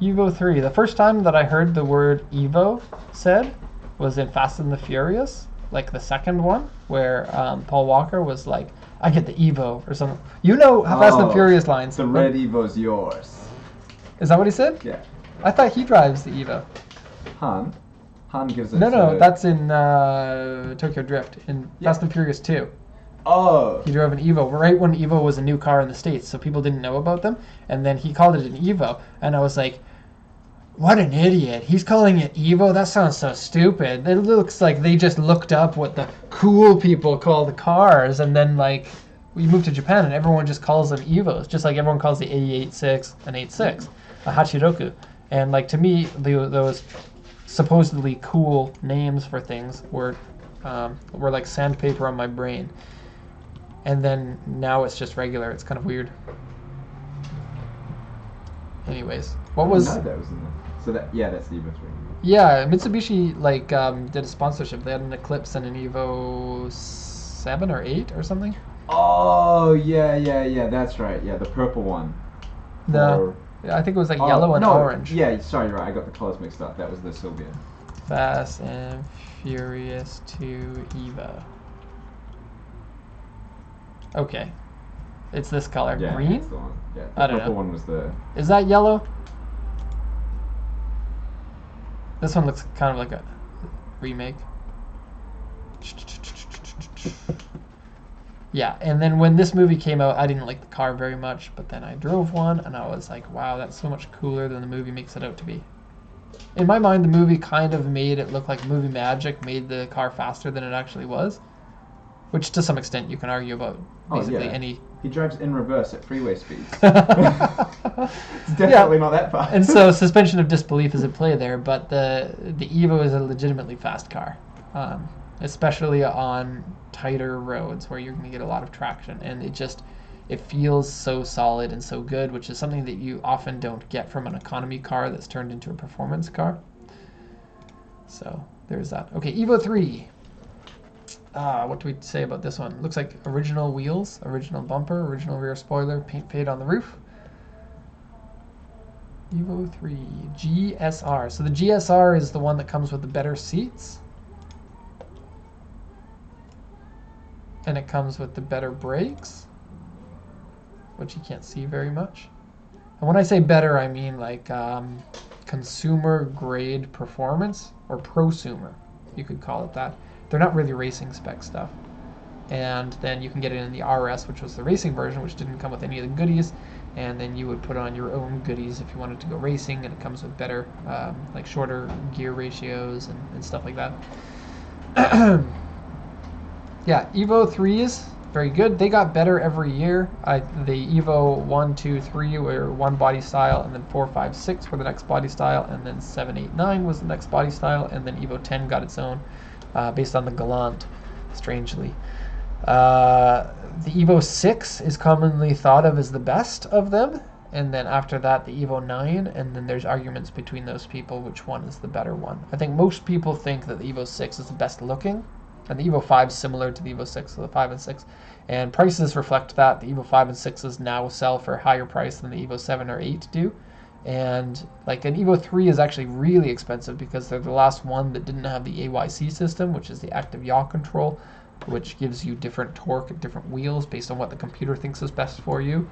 Speaker 1: Evo 3. The first time that I heard the word Evo said was in Fast and the Furious, like the second one, where Paul Walker was like, I get the Evo or something. You know Fast and the Furious lines.
Speaker 2: The red Evo's yours.
Speaker 1: Is that what he said?
Speaker 2: Yeah.
Speaker 1: I thought he drives the Evo.
Speaker 2: Han gives it
Speaker 1: No, that's in Tokyo Drift, in Fast and Furious 2.
Speaker 2: Oh.
Speaker 1: He drove an Evo right when Evo was a new car in the States, so people didn't know about them. And then he called it an Evo, and I was like, what an idiot. He's calling it Evo? That sounds so stupid. It looks like they just looked up what the cool people call the cars, and then like we moved to Japan and everyone just calls them Evos, just like everyone calls the AE86 an 86, a Hachiroku. And like to me, those supposedly cool names for things were like sandpaper on my brain. And then now it's just regular. It's kind of weird. Anyways, what was?
Speaker 2: No, that was in there. So that's the Evo 3.
Speaker 1: Yeah, Mitsubishi like did a sponsorship. They had an Eclipse and an Evo 7 or 8 or something.
Speaker 2: Oh yeah. That's right. Yeah, the purple one.
Speaker 1: No, I think it was like yellow and orange.
Speaker 2: Yeah, sorry, you're right. I got the colors mixed up. That was the Silvia.
Speaker 1: Fast and Furious 2 Evo. Okay. It's this color.
Speaker 2: Yeah,
Speaker 1: Green?
Speaker 2: that's the one. Yeah, the
Speaker 1: I don't
Speaker 2: purple
Speaker 1: know.
Speaker 2: one was the...
Speaker 1: Is that yellow? This one looks kind of like a remake. Yeah, and then when this movie came out, I didn't like the car very much, but then I drove one, and I was like, wow, that's so much cooler than the movie makes it out to be. In my mind, the movie kind of made it look like movie magic made the car faster than it actually was, which to some extent you can argue about basically any...
Speaker 2: He drives in reverse at freeway speeds. It's definitely not that fast.
Speaker 1: And so suspension of disbelief is at play there, but the Evo is a legitimately fast car, especially on tighter roads where you're going to get a lot of traction, and it feels so solid and so good, which is something that you often don't get from an economy car that's turned into a performance car. So there's that. Okay, Evo 3. What do we say about this one? Looks like original wheels, original bumper, original rear spoiler, paint paid on the roof. Evo 3 GSR. So the GSR is the one that comes with the better seats. And it comes with the better brakes, which you can't see very much. And when I say better, I mean like consumer grade performance, or prosumer, you could call it that. They're not really racing spec stuff. And then you can get it in the RS, which was the racing version, which didn't come with any of the goodies. And then you would put on your own goodies if you wanted to go racing, and it comes with better, like shorter gear ratios and stuff like that. Yeah, Evo 3s, very good. They got better every year. The Evo 1, 2, 3 were one body style, and then 4, 5, 6 were the next body style, and then 7, 8, 9 was the next body style, and then Evo 10 got its own. Based on the Galant, strangely. The Evo 6 is commonly thought of as the best of them, and then after that the Evo 9, and then there's arguments between those people which one is the better one. I think most people think that the Evo 6 is the best looking, and the Evo 5 is similar to the Evo 6, so the 5 and 6. And prices reflect that. The Evo 5 and 6s now sell for a higher price than the Evo 7 or 8 do. And like an Evo 3 is actually really expensive because they're the last one that didn't have the AYC system, which is the active yaw control. which gives you different torque at different wheels based on what the computer thinks is best for you,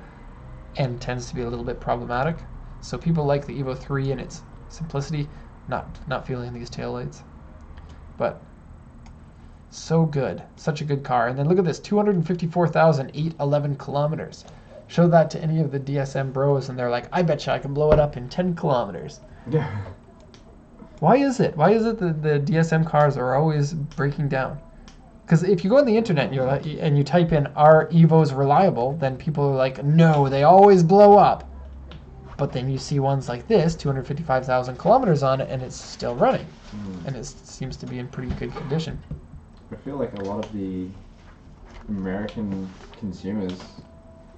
Speaker 1: and tends to be a little bit problematic. So people like the Evo 3 and its simplicity, not feeling these taillights. But so good, such a good car. And then look at this, 254,811 kilometers. Show that to any of the DSM bros and they're like, I betcha I can blow it up in 10 kilometers.
Speaker 2: Yeah.
Speaker 1: Why is it? Why is it that the DSM cars are always breaking down? Because if you go on the internet and you type in, are Evos reliable, then people are like, no, they always blow up. But then you see ones like this, 255,000 kilometers on it, and it's still running. And it seems to be in pretty good condition.
Speaker 2: I feel like a lot of the American consumers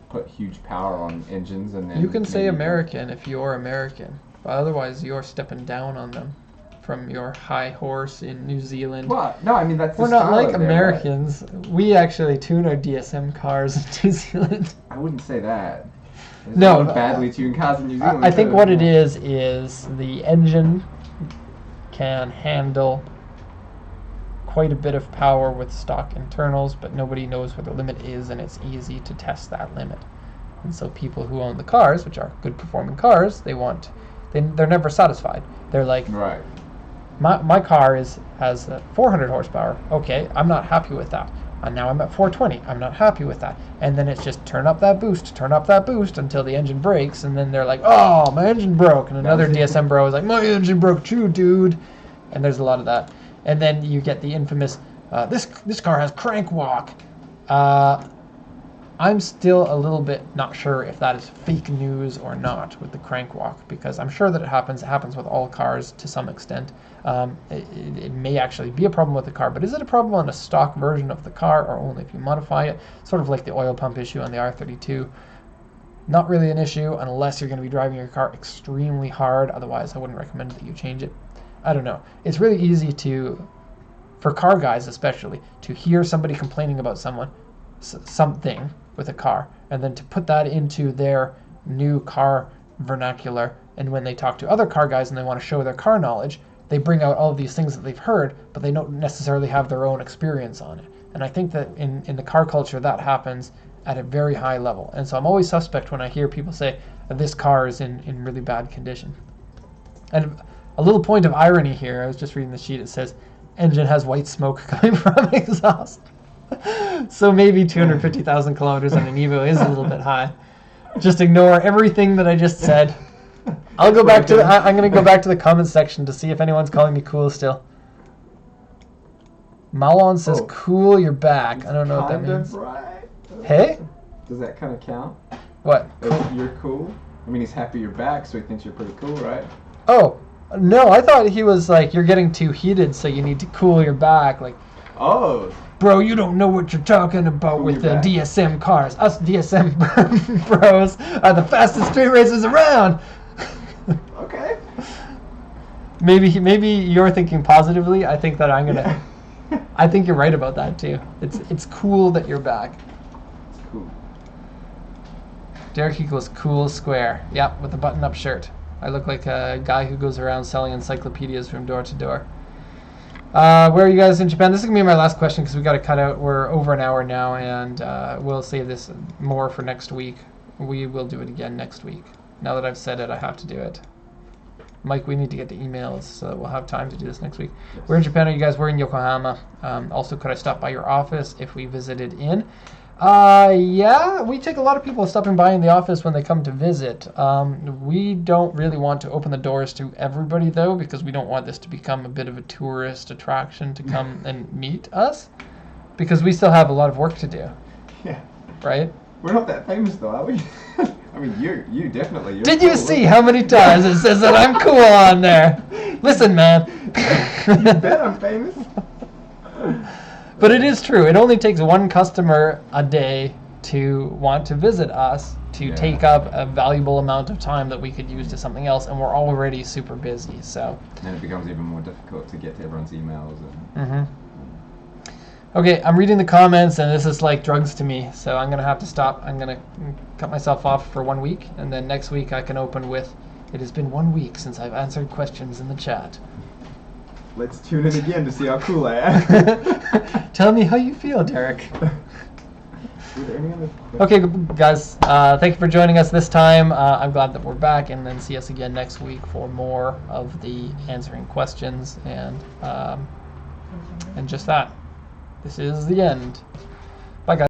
Speaker 2: put huge power on engines, and then
Speaker 1: You can say American if you're American, but otherwise you're stepping down on them from your high horse in New Zealand.
Speaker 2: Well, no, I mean that's the
Speaker 1: We're not
Speaker 2: style
Speaker 1: like
Speaker 2: out there,
Speaker 1: Americans. We actually tune our DSM cars in New Zealand.
Speaker 2: right? I wouldn't say that. There's
Speaker 1: No,
Speaker 2: a lot of badly tuned cars in New Zealand.
Speaker 1: I think
Speaker 2: too.
Speaker 1: what it is the engine can handle quite a bit of power with stock internals, but nobody knows where the limit is, and it's easy to test that limit. And so people who own the cars, which are good performing cars, they're never satisfied. They're like,
Speaker 2: Right.
Speaker 1: my car has 400 horsepower. Okay, I'm not happy with that. And now I'm at 420. I'm not happy with that. And then it's just turn up that boost until the engine breaks, and then they're like, oh, my engine broke. And another DSM bro is like, my engine broke too, dude. And there's a lot of that. And then you get the infamous, this car has crank walk. I'm still a little bit not sure if that is fake news or not with the crank walk, because I'm sure that it happens. It happens with all cars to some extent. It may actually be a problem with the car, but is it a problem on a stock version of the car or only if you modify it? Sort of like the oil pump issue on the R32. Not really an issue unless you're going to be driving your car extremely hard. Otherwise, I wouldn't recommend that you change it. I don't know. It's really easy for car guys especially, to hear somebody complaining about something with a car, and then to put that into their new car vernacular, and when they talk to other car guys and they want to show their car knowledge, they bring out all of these things that they've heard, but they don't necessarily have their own experience on it. And I think that in the car culture that happens at a very high level. And so I'm always suspect when I hear people say this car is in really bad condition. And a little point of irony here, I was just reading the sheet, it says engine has white smoke coming from exhaust. So maybe 250,000 kilometers on an Evo is a little bit high. Just ignore everything that I just said. I'm going to go back to the comments section to see if anyone's calling me cool still. Malon says, cool, you're back. I don't know what that means.
Speaker 2: Right.
Speaker 1: Hey?
Speaker 2: Does that kind of count?
Speaker 1: What?
Speaker 2: If you're cool? I mean, he's happy you're back, so he thinks you're pretty cool, right?
Speaker 1: Oh, no, I thought he was like, you're getting too heated, so you need to cool your back. Like,
Speaker 2: oh.
Speaker 1: Bro, you don't know what you're talking about
Speaker 2: Cool
Speaker 1: with the
Speaker 2: your back.
Speaker 1: DSM cars. Us DSM bros are the fastest street racers around.
Speaker 2: Okay.
Speaker 1: Maybe you're thinking positively. I think that I think you're right about that too. It's cool that you're back.
Speaker 2: It's cool.
Speaker 1: Derek equals cool square. Yep, with a button-up shirt. I look like a guy who goes around selling encyclopedias from door to door. Where are you guys in Japan? This is going to be my last question because we got to cut out. We're over an hour now, and we'll save this more for next week. We will do it again next week. Now that I've said it, I have to do it. Mike, we need to get the emails so that we'll have time to do this next week.
Speaker 2: Yes.
Speaker 1: We're in Japan. Are you guys? We're in Yokohama. Also, could I stop by your office if we visited in? Yeah, we take a lot of people stopping by in the office when they come to visit. We don't really want to open the doors to everybody, though, because we don't want this to become a bit of a tourist attraction to come and meet us, because we still have a lot of work to do.
Speaker 2: Yeah.
Speaker 1: Right?
Speaker 2: We're not that famous, though, are we? I mean, you definitely. You're
Speaker 1: Did you
Speaker 2: cool,
Speaker 1: see how many times it says that I'm cool on there? Listen, man.
Speaker 2: You bet I'm famous.
Speaker 1: But it is true. It only takes one customer a day to want to visit us to take up a valuable amount of time that we could use to something else, and we're already super busy. So.
Speaker 2: And it becomes even more difficult to get to everyone's emails. And
Speaker 1: Okay, I'm reading the comments, and this is like drugs to me. So I'm gonna have to stop. I'm gonna cut myself off for 1 week, and then next week I can open with, "It has been 1 week since I've answered questions in the chat."
Speaker 2: Let's tune in again to see how cool I am.
Speaker 1: Tell me how you feel, Derek.
Speaker 2: Were there any other questions?
Speaker 1: Okay, guys, thank you for joining us this time. I'm glad that we're back, and then see us again next week for more of the answering questions and just that. This is the end. Bye, guys.